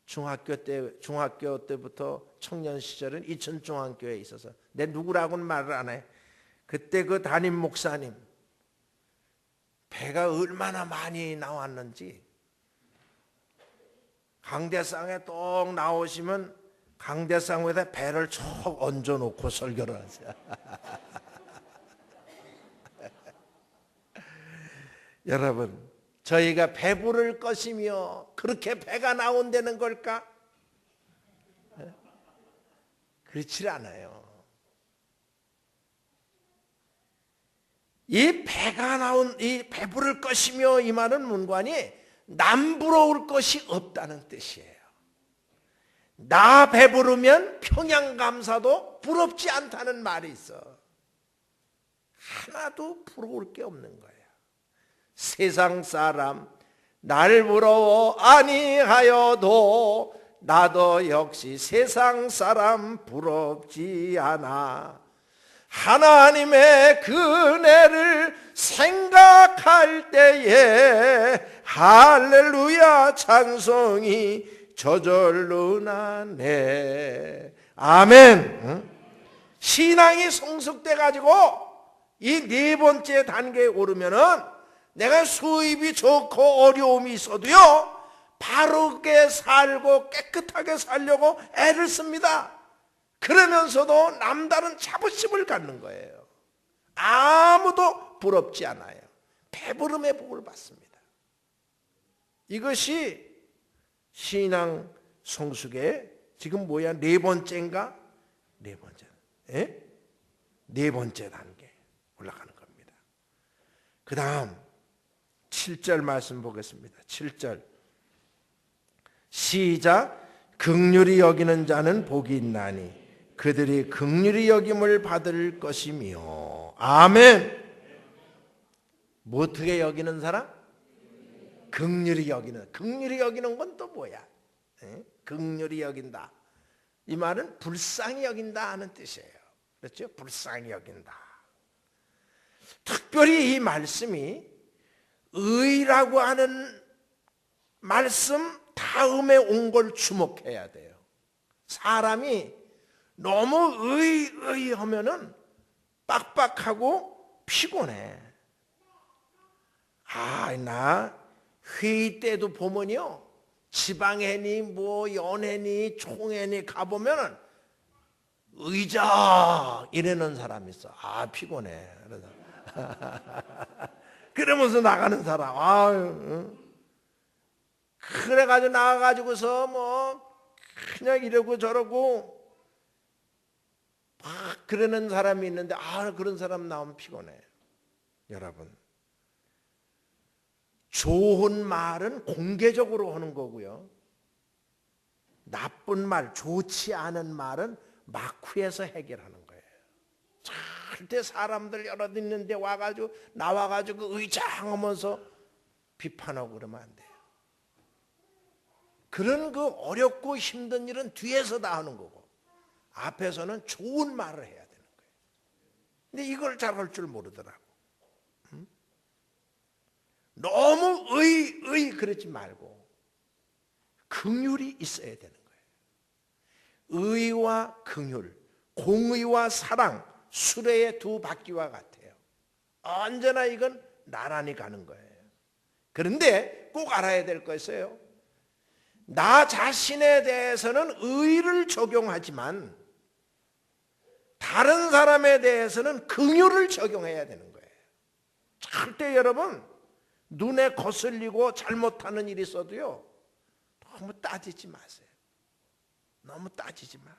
중학교 때부터 청년 시절은 이천중앙교회에 있어서 내 누구라고는 말을 안 해. 그때 그 담임 목사님 배가 얼마나 많이 나왔는지 강대상에 똑 나오시면 강대상 위에다 배를 쭉 얹어놓고 설교를 하세요. 여러분, 저희가 배부를 것이며 그렇게 배가 나온다는 걸까? 그렇지 않아요. 이 배가 나온, 이 배부를 것이며 이 말은 문관이 남 부러울 것이 없다는 뜻이에요. 나 배부르면 평양감사도 부럽지 않다는 말이 있어. 하나도 부러울 게 없는 거예요. 세상 사람 날 부러워 아니하여도 나도 역시 세상 사람 부럽지 않아. 하나님의 그네를 생각할 때에 할렐루야 찬송이 저절로 나네. 아멘. 신앙이 성숙돼 가지고 이 네 번째 단계에 오르면은 내가 수입이 좋고 어려움이 있어도요 바르게 살고 깨끗하게 살려고 애를 씁니다. 그러면서도 남다른 자부심을 갖는 거예요. 아무도 부럽지 않아요. 배부름의 복을 받습니다. 이것이 신앙 성숙의 지금 뭐야? 네 번째인가? 네 번째. 예? 네 번째 단계 올라가는 겁니다. 그 다음 7절 말씀 보겠습니다. 7절 시작. 긍휼히 여기는 자는 복이 있나니 그들이 긍휼히 여김을 받을 것이며. 아멘. 뭐 어떻게 여기는 사람? 긍휼히 여기는. 긍휼히 여기는 건 또 뭐야? 긍휼히 여긴다. 이 말은 불쌍히 여긴다 하는 뜻이에요. 그렇죠? 불쌍히 여긴다. 특별히 이 말씀이 의라고 하는 말씀 다음에 온 걸 주목해야 돼요. 사람이 너무 의하면은 빡빡하고 피곤해. 나 회의 때도 보면요, 지방회니 뭐 연회니 총회니 가보면은 의자 이러는 사람이 있어. 피곤해. 그러면서 나가는 사람. 그래가지고 나가가지고서 뭐 그냥 이러고 저러고 막 그러는 사람이 있는데 그런 사람 나오면 피곤해. 여러분, 좋은 말은 공개적으로 하는 거고요, 나쁜 말, 좋지 않은 말은 마쿠에서 해결하는 거예요. 절대 사람들 여러 있는데 나와가지고 의장하면서 비판하고 그러면 안 돼요. 그런 그 어렵고 힘든 일은 뒤에서 다 하는 거고 앞에서는 좋은 말을 해야 되는 거예요. 근데 이걸 잘 할 줄 모르더라고. 너무 그러지 말고 긍휼이 있어야 되는 거예요. 의와 긍휼, 공의와 사랑, 수레의 두 바퀴와 같아요. 언제나 이건 나란히 가는 거예요. 그런데 꼭 알아야 될 거 있어요. 나 자신에 대해서는 의를 적용하지만 다른 사람에 대해서는 긍휼을 적용해야 되는 거예요. 절대 여러분 눈에 거슬리고 잘못하는 일이 있어도요 너무 따지지 마세요. 너무 따지지 마.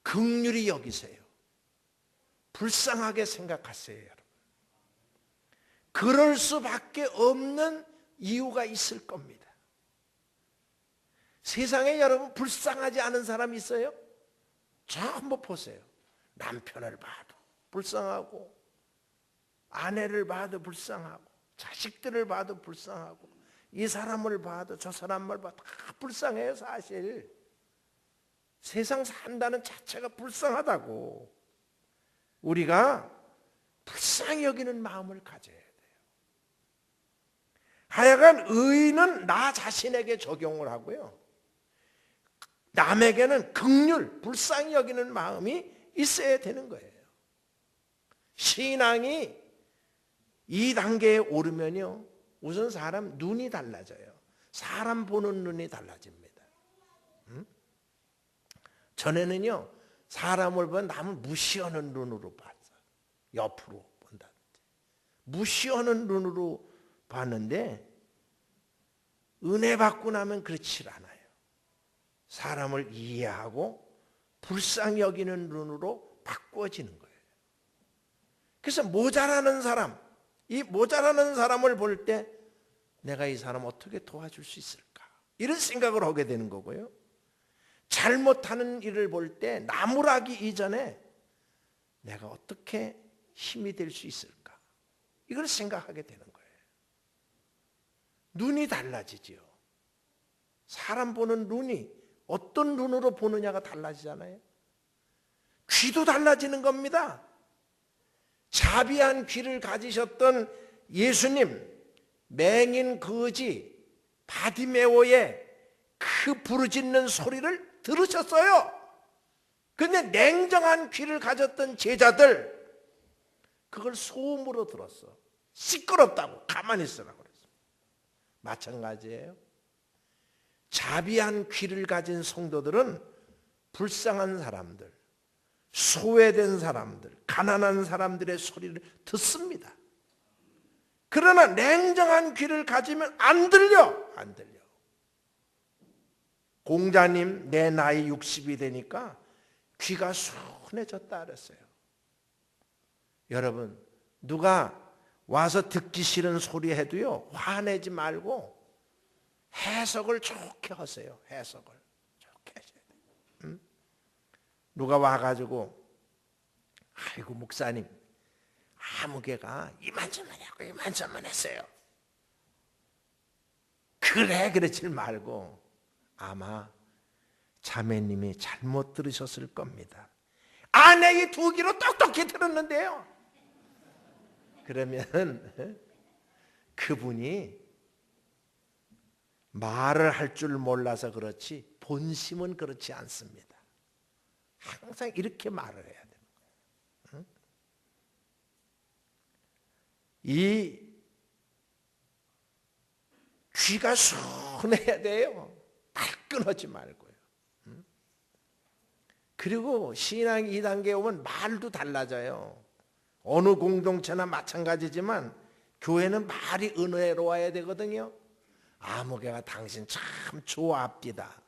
긍휼히 여기세요. 불쌍하게 생각하세요. 여러분, 그럴 수밖에 없는 이유가 있을 겁니다. 세상에 여러분 불쌍하지 않은 사람이 있어요? 저 한번 보세요. 남편을 봐도 불쌍하고, 아내를 봐도 불쌍하고, 자식들을 봐도 불쌍하고, 이 사람을 봐도 저 사람을 봐도 다 불쌍해요. 사실 세상 산다는 자체가 불쌍하다고. 우리가 불쌍히 여기는 마음을 가져야 돼요. 하여간 의는 나 자신에게 적용을 하고요, 남에게는 긍휼, 불쌍히 여기는 마음이 있어야 되는 거예요. 신앙이 이 단계에 오르면요, 우선 사람 눈이 달라져요. 사람 보는 눈이 달라집니다. 전에는요, 사람을 보면 남을 무시하는 눈으로 봤어. 옆으로 본다든지 무시하는 눈으로 봤는데 은혜 받고 나면 그렇지 않아요. 사람을 이해하고 불쌍히 여기는 눈으로 바꿔지는 거예요. 그래서 모자라는 사람, 이 모자라는 사람을 볼 때 내가 이 사람 어떻게 도와줄 수 있을까? 이런 생각을 하게 되는 거고요. 잘못하는 일을 볼 때 나무라기 이전에 내가 어떻게 힘이 될 수 있을까? 이걸 생각하게 되는 거예요. 눈이 달라지지요. 사람 보는 눈이 어떤 눈으로 보느냐가 달라지잖아요. 귀도 달라지는 겁니다. 자비한 귀를 가지셨던 예수님, 맹인 거지 바디메오의 그 부르짖는 소리를 들으셨어요. 근데 냉정한 귀를 가졌던 제자들 그걸 소음으로 들었어. 시끄럽다고 가만히 있으라고 그랬어. 마찬가지예요. 자비한 귀를 가진 성도들은 불쌍한 사람들, 소외된 사람들, 가난한 사람들의 소리를 듣습니다. 그러나 냉정한 귀를 가지면 안 들려. 공자님, 내 나이 60이 되니까 귀가 순해졌다 그랬어요. 여러분, 누가 와서 듣기 싫은 소리 해도요, 화내지 말고 해석을 좋게 하세요. 해석을 좋게 하셔야 돼요. 응? 누가 와가지고 아이고 목사님 아무개가 이만저만 했어요. 그래 그러지 말고 아마 자매님이 잘못 들으셨을 겁니다. 아내의 두 귀로 똑똑히 들었는데요. 그러면 그분이 말을 할 줄 몰라서 그렇지 본심은 그렇지 않습니다. 항상 이렇게 말을 해야 돼요. 응? 이 귀가 순해야 돼요. 발끈하지 말고요. 응? 그리고 신앙 2단계에 오면 말도 달라져요. 어느 공동체나 마찬가지지만 교회는 말이 은혜로워야 되거든요. 아무개가 당신 참 좋아합디다.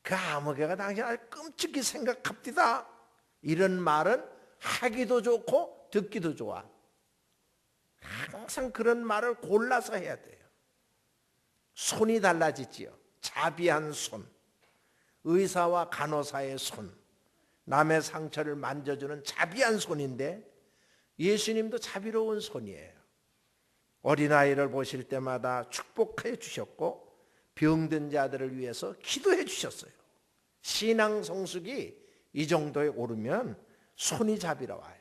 그 아무개가 당신 아주 끔찍히 생각합디다. 이런 말은 하기도 좋고 듣기도 좋아. 항상 그런 말을 골라서 해야 돼요. 손이 달라지지요. 자비한 손, 의사와 간호사의 손, 남의 상처를 만져주는 자비한 손인데 예수님도 자비로운 손이에요. 어린아이를 보실 때마다 축복해 주셨고 병든 자들을 위해서 기도해 주셨어요. 신앙 성숙이 이 정도에 오르면 손이 자비로워요.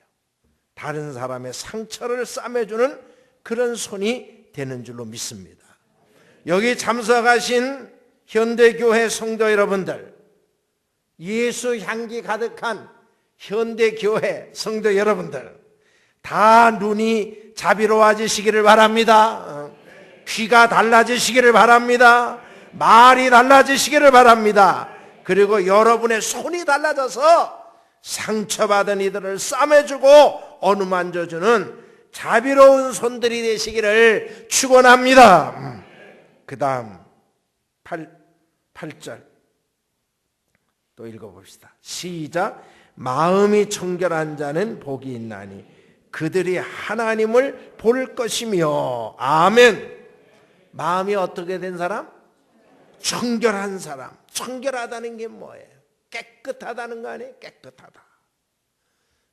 다른 사람의 상처를 싸매주는 그런 손이 되는 줄로 믿습니다. 여기 참석하신 현대교회 성도 여러분들, 예수 향기 가득한 현대교회 성도 여러분들, 다 눈이 자비로워지시기를 바랍니다. 귀가 달라지시기를 바랍니다. 말이 달라지시기를 바랍니다. 그리고 여러분의 손이 달라져서 상처받은 이들을 싸매주고 어루만져주는 자비로운 손들이 되시기를 축원합니다. 그 다음 8절 또 읽어봅시다. 시작. 마음이 청결한 자는 복이 있나니 그들이 하나님을 볼 것이며. 아멘. 마음이 어떻게 된 사람? 청결한 사람. 청결하다는 게 뭐예요? 깨끗하다는 거 아니에요? 깨끗하다.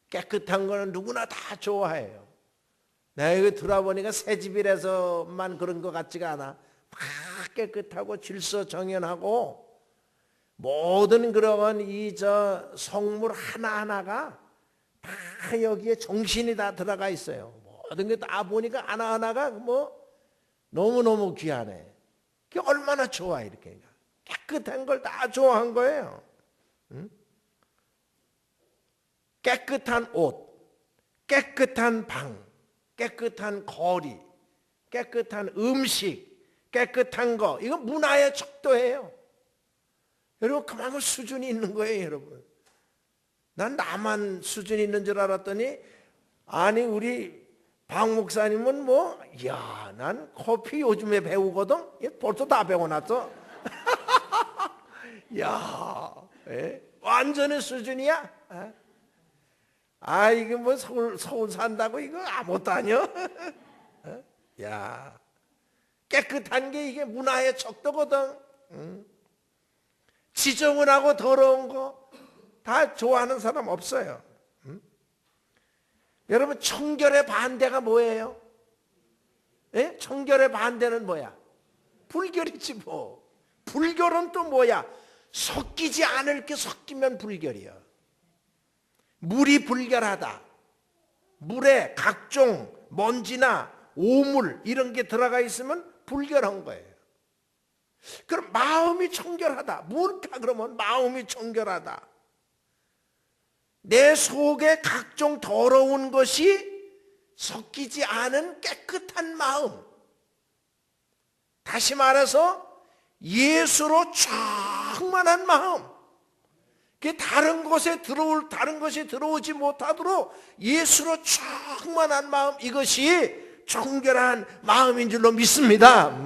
깨끗한 거는 누구나 다 좋아해요. 내가 이거 들어보니까 새집이라서만 그런 것 같지가 않아. 막 깨끗하고 질서 정연하고 모든 그런 이 성물 하나하나가 다 여기에 정신이 다 들어가 있어요. 모든 게 다 보니까 하나하나가 뭐 너무너무 귀하네. 그게 얼마나 좋아 이렇게. 깨끗한 걸 다 좋아한 거예요. 응? 깨끗한 옷, 깨끗한 방, 깨끗한 거리, 깨끗한 음식, 깨끗한 거. 이건 문화의 척도예요. 여러분 그만큼 수준이 있는 거예요, 여러분. 난 나만 수준이 있는 줄 알았더니 아니 우리 박 목사님은 뭐, 야, 난 커피 요즘에 배우거든? 벌써 다 배워놨어. 야, 완전히 수준이야. 이거 뭐 서울 산다고 이거 아무것도 아니야. 야, 깨끗한 게 이게 문화의 척도거든. 지저분하고 더러운 거 다 좋아하는 사람 없어요. 여러분, 청결의 반대가 뭐예요? 청결의 반대는 뭐야? 불결이지 뭐. 불결은 또 뭐야? 섞이지 않을 게 섞이면 불결이야. 물이 불결하다. 물에 각종 먼지나 오물 이런 게 들어가 있으면 불결한 거예요. 그럼 마음이 청결하다. 뭘까 그러면 마음이 청결하다. 내 속에 각종 더러운 것이 섞이지 않은 깨끗한 마음. 다시 말해서 예수로 충만한 마음. 다른 것이 들어오지 못하도록 예수로 충만한 마음, 이것이 청결한 마음인 줄로 믿습니다.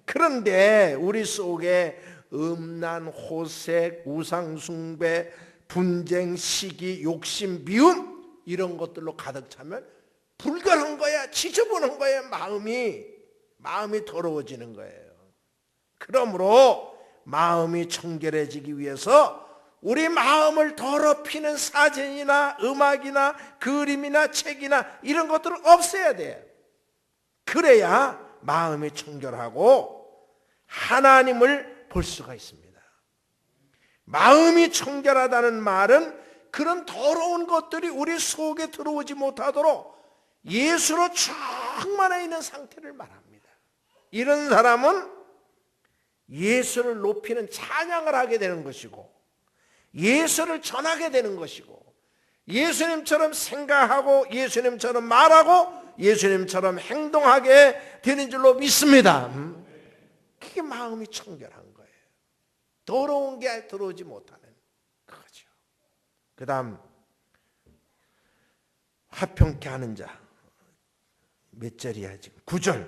그런데 우리 속에 음란, 호색, 우상숭배, 분쟁, 시기, 욕심, 미움 이런 것들로 가득 차면 불결한 거야. 지저분한 거야. 마음이 더러워지는 거예요. 그러므로 마음이 청결해지기 위해서 우리 마음을 더럽히는 사진이나 음악이나 그림이나 책이나 이런 것들을 없애야 돼요. 그래야 마음이 청결하고 하나님을 볼 수가 있습니다. 마음이 청결하다는 말은 그런 더러운 것들이 우리 속에 들어오지 못하도록 예수로 충만해 있는 상태를 말합니다. 이런 사람은 예수를 높이는 찬양을 하게 되는 것이고 예수를 전하게 되는 것이고 예수님처럼 생각하고 예수님처럼 말하고 예수님처럼 행동하게 되는 줄로 믿습니다. 그게 마음이 청결한 거예요. 더러운 게 들어오지 못하는 거죠. 그 다음 화평케 하는 자 몇 절이야 지금? 9절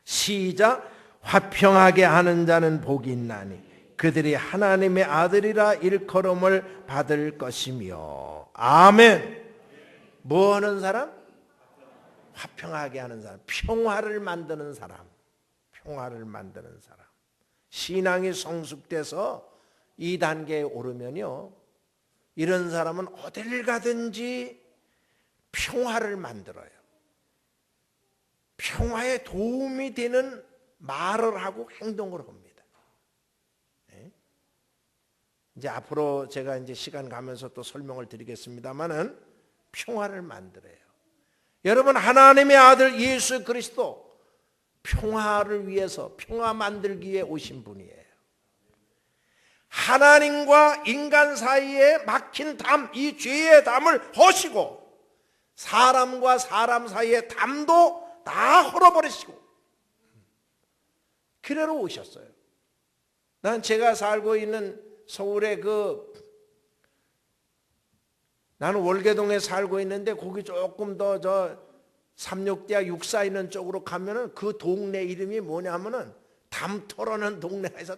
시작. 화평하게 하는 자는 복이 있나니 그들이 하나님의 아들이라 일컬음을 받을 것이며. 아멘. 뭐 하는 사람? 화평하게 하는 사람. 평화를 만드는 사람. 평화를 만드는 사람. 신앙이 성숙돼서 이 단계에 오르면요, 이런 사람은 어딜 가든지 평화를 만들어요. 평화에 도움이 되는 말을 하고 행동을 합니다. 네? 이제 앞으로 제가 이제 시간 가면서 또 설명을 드리겠습니다만은 평화를 만들어요. 여러분, 하나님의 아들 예수 그리스도 평화를 위해서 평화 만들기 위해 오신 분이에요. 하나님과 인간 사이에 막힌 담, 이 죄의 담을 허시고 사람과 사람 사이의 담도 다 헐어버리시고 그래로 오셨어요. 난 제가 살고 있는 서울의 나는 월계동에 살고 있는데 거기 조금 더 삼육대야 육사 있는 쪽으로 가면은 그 동네 이름이 뭐냐면은 담터라는 동네가 있어.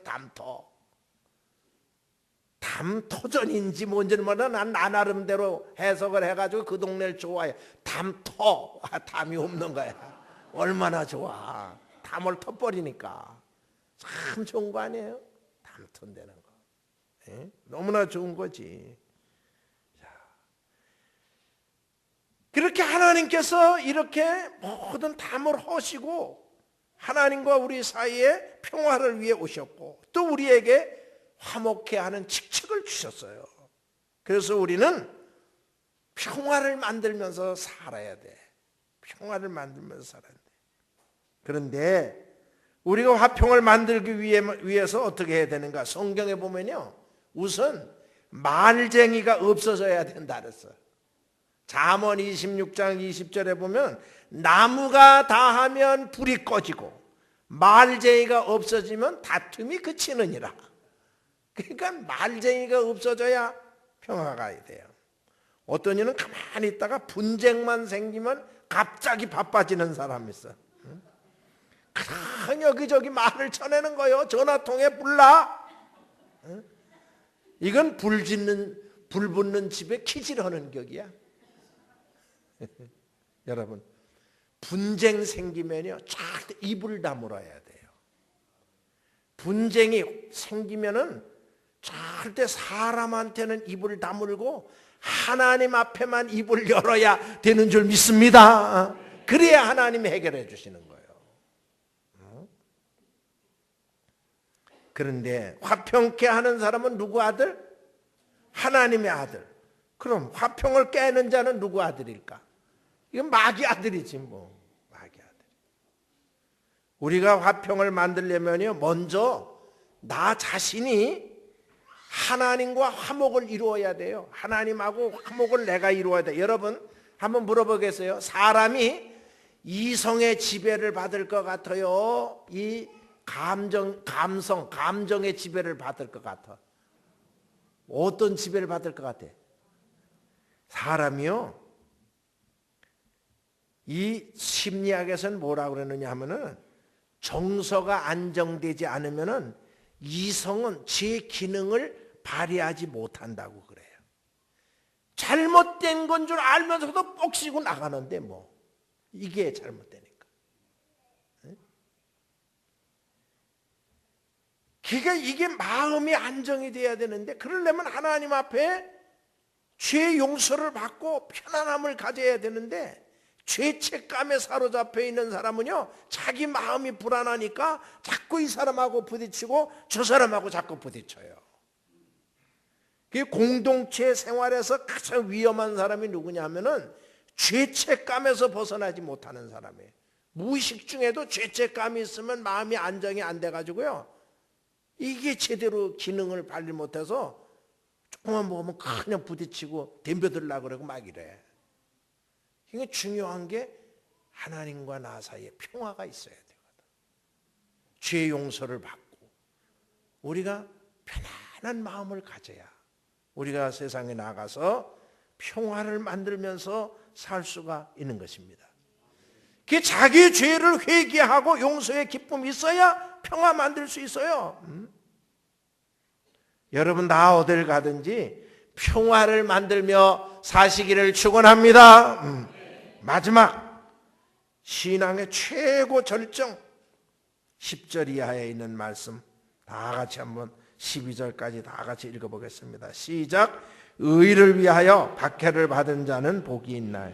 담터전인지 뭔지는 몰라. 난 나름대로 해석을 해가지고 그 동네를 좋아해. 담터. 담이 없는 거야. 얼마나 좋아. 담을 터버리니까 참 좋은 거 아니에요? 담터되는 거. 네? 너무나 좋은 거지. 그렇게 하나님께서 이렇게 모든 담을 허시고 하나님과 우리 사이에 평화를 위해 오셨고 또 우리에게 화목해 하는 직책을 주셨어요. 그래서 우리는 평화를 만들면서 살아야 돼. 평화를 만들면서 살아야 돼. 그런데 우리가 화평을 만들기 위해서 어떻게 해야 되는가? 성경에 보면요, 우선 말쟁이가 없어져야 된다 그랬어요. 잠언 26장 20절에 보면 나무가 다하면 불이 꺼지고 말쟁이가 없어지면 다툼이 그치느니라. 그러니까 말쟁이가 없어져야 평화가 돼요. 어떤 이는 가만히 있다가 분쟁만 생기면 갑자기 바빠지는 사람이 있어. 그냥 여기저기 말을 쳐내는 거요. 전화통에 불나. 이건 불 붙는 집에 키질하는 격이야. 여러분, 분쟁 생기면요, 절대 입을 다물어야 돼요. 분쟁이 생기면은 절대 사람한테는 입을 다물고 하나님 앞에만 입을 열어야 되는 줄 믿습니다. 그래야 하나님이 해결해 주시는 거예요. 그런데 화평케 하는 사람은 누구 아들? 하나님의 아들. 그럼 화평을 깨는 자는 누구 아들일까? 이건 마귀 아들이지 뭐. 마귀 아들. 우리가 화평을 만들려면요, 먼저 나 자신이 하나님과 화목을 이루어야 돼요. 하나님하고 화목을 내가 이루어야 돼. 여러분 한번 물어보겠어요? 사람이 이성의 지배를 받을 것 같아요? 이 감정의 지배를 받을 것 같아? 어떤 지배를 받을 것 같아? 사람이요, 이 심리학에서는 뭐라고 그러느냐 하면은 정서가 안정되지 않으면은 이성은 제 기능을 발휘하지 못한다고 그래요. 잘못된 건 줄 알면서도 뻑시고 나가는데 뭐 이게 잘못되니까. 그러니까 이게 마음이 안정이 돼야 되는데, 그러려면 하나님 앞에 죄 용서를 받고 편안함을 가져야 되는데, 죄책감에 사로잡혀 있는 사람은요, 자기 마음이 불안하니까 자꾸 이 사람하고 부딪히고 저 사람하고 자꾸 부딪혀요. 그 공동체 생활에서 가장 위험한 사람이 누구냐 하면은 죄책감에서 벗어나지 못하는 사람이에요. 무의식 중에도 죄책감이 있으면 마음이 안정이 안 돼가지고요, 이게 제대로 기능을 발휘 못해서 조금만 먹으면 그냥 부딪히고 덤벼들려고 그러고 막 이래. 이게 중요한 게 하나님과 나 사이에 평화가 있어야 되거든. 죄 용서를 받고 우리가 편안한 마음을 가져야 우리가 세상에 나가서 평화를 만들면서 살 수가 있는 것입니다. 그 자기 죄를 회개하고 용서의 기쁨이 있어야 평화 만들 수 있어요. 여러분 다 어딜 가든지 평화를 만들며 사시기를 축원합니다. 마지막 신앙의 최고 절정 10절 이하에 있는 말씀 다 같이 한번 12절까지 다 같이 읽어보겠습니다. 시작. 의를 위하여 박해를 받은 자는 복이 있나니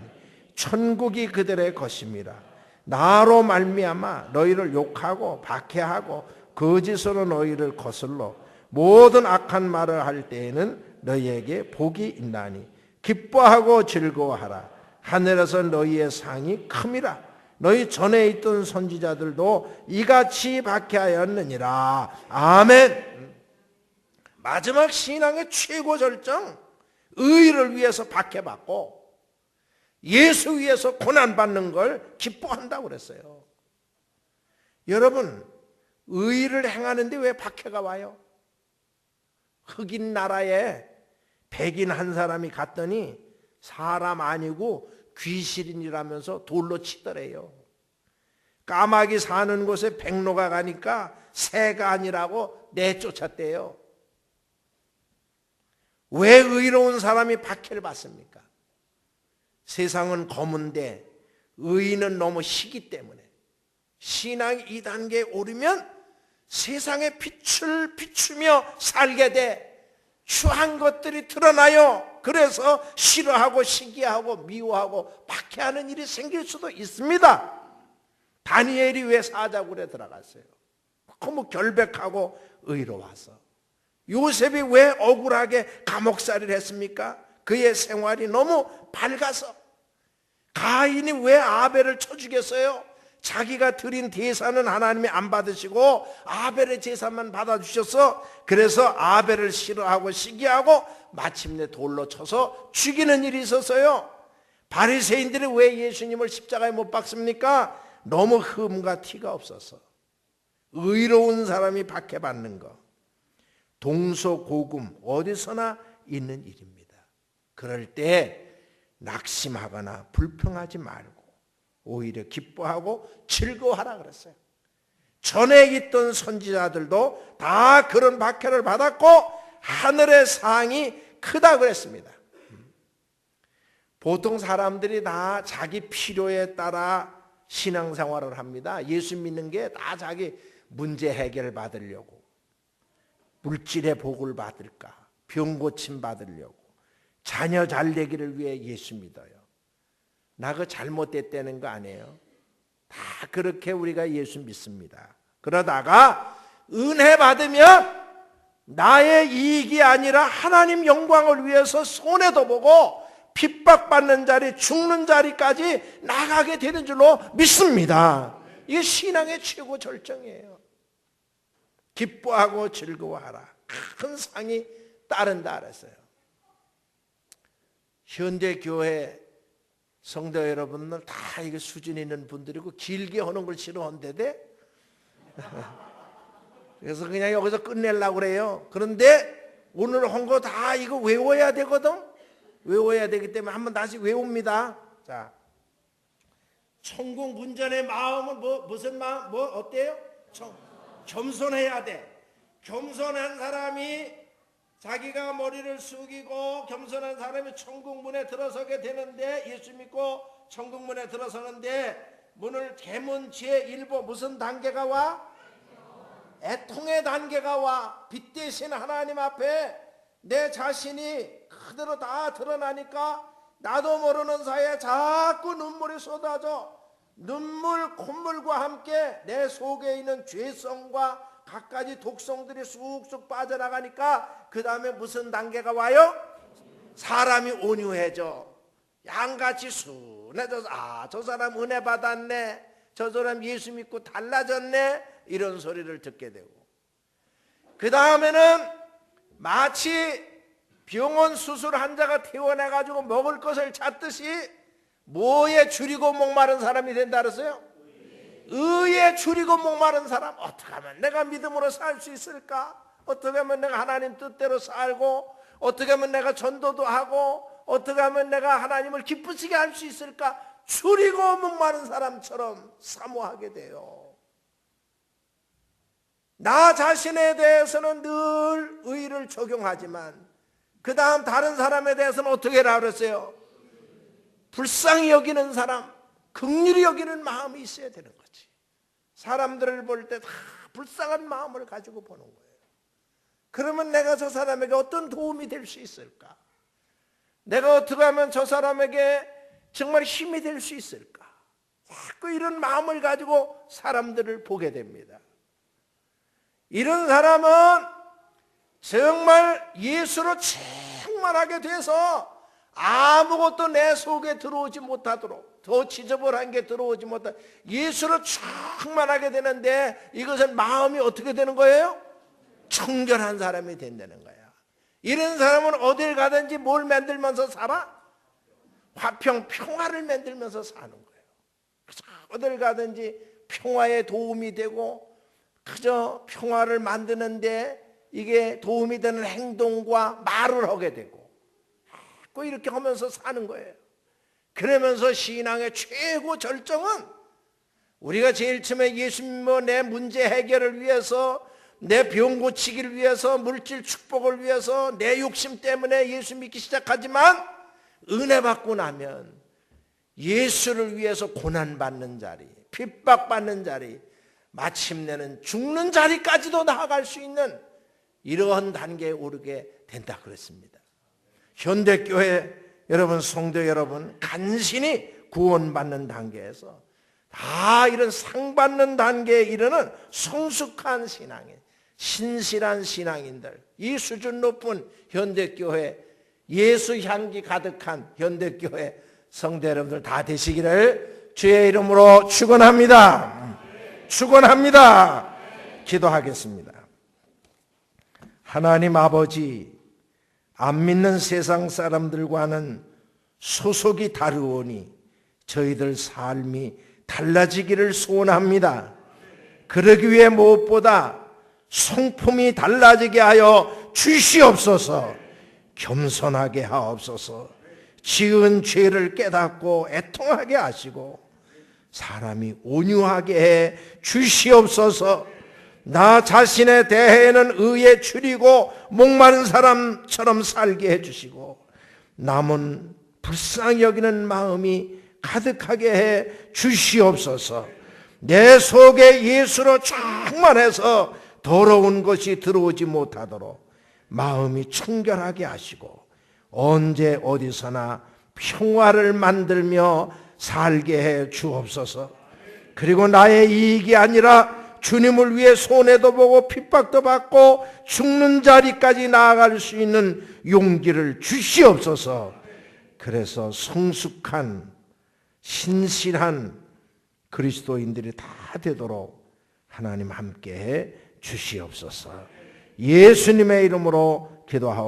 천국이 그들의 것입니다. 나로 말미암아 너희를 욕하고 박해하고 거짓으로 너희를 거슬러 모든 악한 말을 할 때에는 너희에게 복이 있나니 기뻐하고 즐거워하라. 하늘에서 너희의 상이 큼이라. 너희 전에 있던 선지자들도 이같이 박해하였느니라. 아멘. 마지막 신앙의 최고 절정, 의를 위해서 박해받고 예수 위해서 고난받는 걸 기뻐한다고 그랬어요. 여러분, 의를 행하는데 왜 박해가 와요? 흑인 나라에 백인 한 사람이 갔더니 사람 아니고 귀신이라면서 돌로 치더래요. 까마귀 사는 곳에 백로가 가니까 새가 아니라고 내쫓았대요. 왜 의로운 사람이 박해를 받습니까? 세상은 검은데 의인은 너무 희기 때문에 신앙이 2단계에 오르면 세상의 빛을 비추며 살게 돼. 추한 것들이 드러나요. 그래서 싫어하고 시기하고 미워하고 박해하는 일이 생길 수도 있습니다. 다니엘이 왜 사자굴에 들어갔어요? 너무 결백하고 의로워서. 요셉이 왜 억울하게 감옥살이를 했습니까? 그의 생활이 너무 밝아서. 가인이 왜 아벨을 쳐 죽였어요? 자기가 드린 제사는 하나님이 안 받으시고 아벨의 제사만 받아주셔서 그래서 아벨을 싫어하고 시기하고 마침내 돌로 쳐서 죽이는 일이 있었어요. 바리새인들이 왜 예수님을 십자가에 못 박습니까? 너무 흠과 티가 없어서. 의로운 사람이 박해받는 거, 동서고금 어디서나 있는 일입니다. 그럴 때 낙심하거나 불평하지 말고 오히려 기뻐하고 즐거워하라 그랬어요. 전에 있던 선지자들도 다 그런 박해를 받았고 하늘의 상이 크다 그랬습니다. 보통 사람들이 다 자기 필요에 따라 신앙생활을 합니다. 예수 믿는 게 다 자기 문제 해결 받으려고, 물질의 복을 받을까, 병 고침 받으려고, 자녀 잘 되기를 위해 예수 믿어요. 나 그거 잘못됐다는 거 아니에요. 다 그렇게 우리가 예수 믿습니다. 그러다가 은혜 받으면 나의 이익이 아니라 하나님 영광을 위해서 손해도 보고 핍박받는 자리, 죽는 자리까지 나가게 되는 줄로 믿습니다. 이게 신앙의 최고 절정이에요. 기뻐하고 즐거워하라. 큰 상이 따른다 그랬어요. 현대교회 성도 여러분들 다 이게 수준 있는 분들이고 길게 하는 걸 싫어한대대. 그래서 그냥 여기서 끝내려고 그래요. 그런데 오늘 한 거 다 이거 외워야 되거든. 외워야 되기 때문에 한번 다시 외웁니다. 자, 천국 문전의 마음은 무슨 마음? 어때요? 겸손해야 돼. 겸손한 사람이 자기가 머리를 숙이고 겸손한 사람이 천국 문에 들어서게 되는데, 예수 믿고 천국 문에 들어서는데 문을 개문 제1보 무슨 단계가 와? 애통의 단계가 와. 빛 대신 하나님 앞에 내 자신이 그대로 다 드러나니까 나도 모르는 사이에 자꾸 눈물이 쏟아져. 눈물, 콧물과 함께 내 속에 있는 죄성과 갖가지 독성들이 쑥쑥 빠져나가니까 그 다음에 무슨 단계가 와요? 사람이 온유해져. 양같이 순해져서 저 사람 은혜 받았네, 저 사람 예수 믿고 달라졌네, 이런 소리를 듣게 되고, 그 다음에는 마치 병원 수술 환자가 퇴원해가지고 먹을 것을 찾듯이 뭐에 줄이고 목마른 사람이 된다 그랬어요? 의에 줄이고 목마른 사람. 어떻게 하면 내가 믿음으로 살 수 있을까? 어떻게 하면 내가 하나님 뜻대로 살고, 어떻게 하면 내가 전도도 하고, 어떻게 하면 내가 하나님을 기쁘시게 할 수 있을까? 줄이고 목마른 사람처럼 사모하게 돼요. 나 자신에 대해서는 늘 의를 적용하지만 그 다음 다른 사람에 대해서는 어떻게 하라 그랬어요? 불쌍히 여기는 사람, 긍휼히 여기는 마음이 있어야 되는 거지. 사람들을 볼 때 다 불쌍한 마음을 가지고 보는 거예요. 그러면 내가 저 사람에게 어떤 도움이 될 수 있을까? 내가 어떻게 하면 저 사람에게 정말 힘이 될 수 있을까? 자꾸 이런 마음을 가지고 사람들을 보게 됩니다. 이런 사람은 정말 예수로 충만하게 돼서 아무것도 내 속에 들어오지 못하도록, 더 지저분한 게 들어오지 못하도록 예수로 충만하게 되는데, 이것은 마음이 어떻게 되는 거예요? 청결한 사람이 된다는 거야. 이런 사람은 어딜 가든지 뭘 만들면서 살아? 화평, 평화를 만들면서 사는 거예요. 그래서 어딜 가든지 평화에 도움이 되고, 그저 평화를 만드는데 이게 도움이 되는 행동과 말을 하게 되고, 이렇게 하면서 사는 거예요. 그러면서 신앙의 최고 절정은, 우리가 제일 처음에 예수 믿고 내 문제 해결을 위해서, 내 병 고치기를 위해서, 물질 축복을 위해서 내 욕심 때문에 예수 믿기 시작하지만, 은혜 받고 나면 예수를 위해서 고난받는 자리, 핍박받는 자리, 마침내는 죽는 자리까지도 나아갈 수 있는 이러한 단계에 오르게 된다 그랬습니다. 현대교회 여러분, 성도 여러분, 간신히 구원받는 단계에서 다 이런 상받는 단계에 이르는 성숙한 신앙인, 신실한 신앙인들, 이 수준 높은 현대교회, 예수 향기 가득한 현대교회 성도 여러분들 다 되시기를 주의 이름으로 축원합니다. 축원합니다. 기도하겠습니다. 하나님 아버지, 안 믿는 세상 사람들과는 소속이 다르오니 저희들 삶이 달라지기를 소원합니다. 그러기 위해 무엇보다 성품이 달라지게 하여 주시옵소서. 겸손하게 하옵소서. 지은 죄를 깨닫고 애통하게 하시고 사람이 온유하게 해 주시옵소서. 나 자신에 대해는 의에 줄이고 목마른 사람처럼 살게 해주시고 남은 불쌍히 여기는 마음이 가득하게 해 주시옵소서. 내 속에 예수로 충만해서 더러운 것이 들어오지 못하도록 마음이 청결하게 하시고 언제 어디서나 평화를 만들며 살게 해 주옵소서. 그리고 나의 이익이 아니라 주님을 위해 손해도 보고 핍박도 받고 죽는 자리까지 나아갈 수 있는 용기를 주시옵소서. 그래서 성숙한 신실한 그리스도인들이 다 되도록 하나님 함께 해 주시옵소서. 예수님의 이름으로 기도하옵나이다.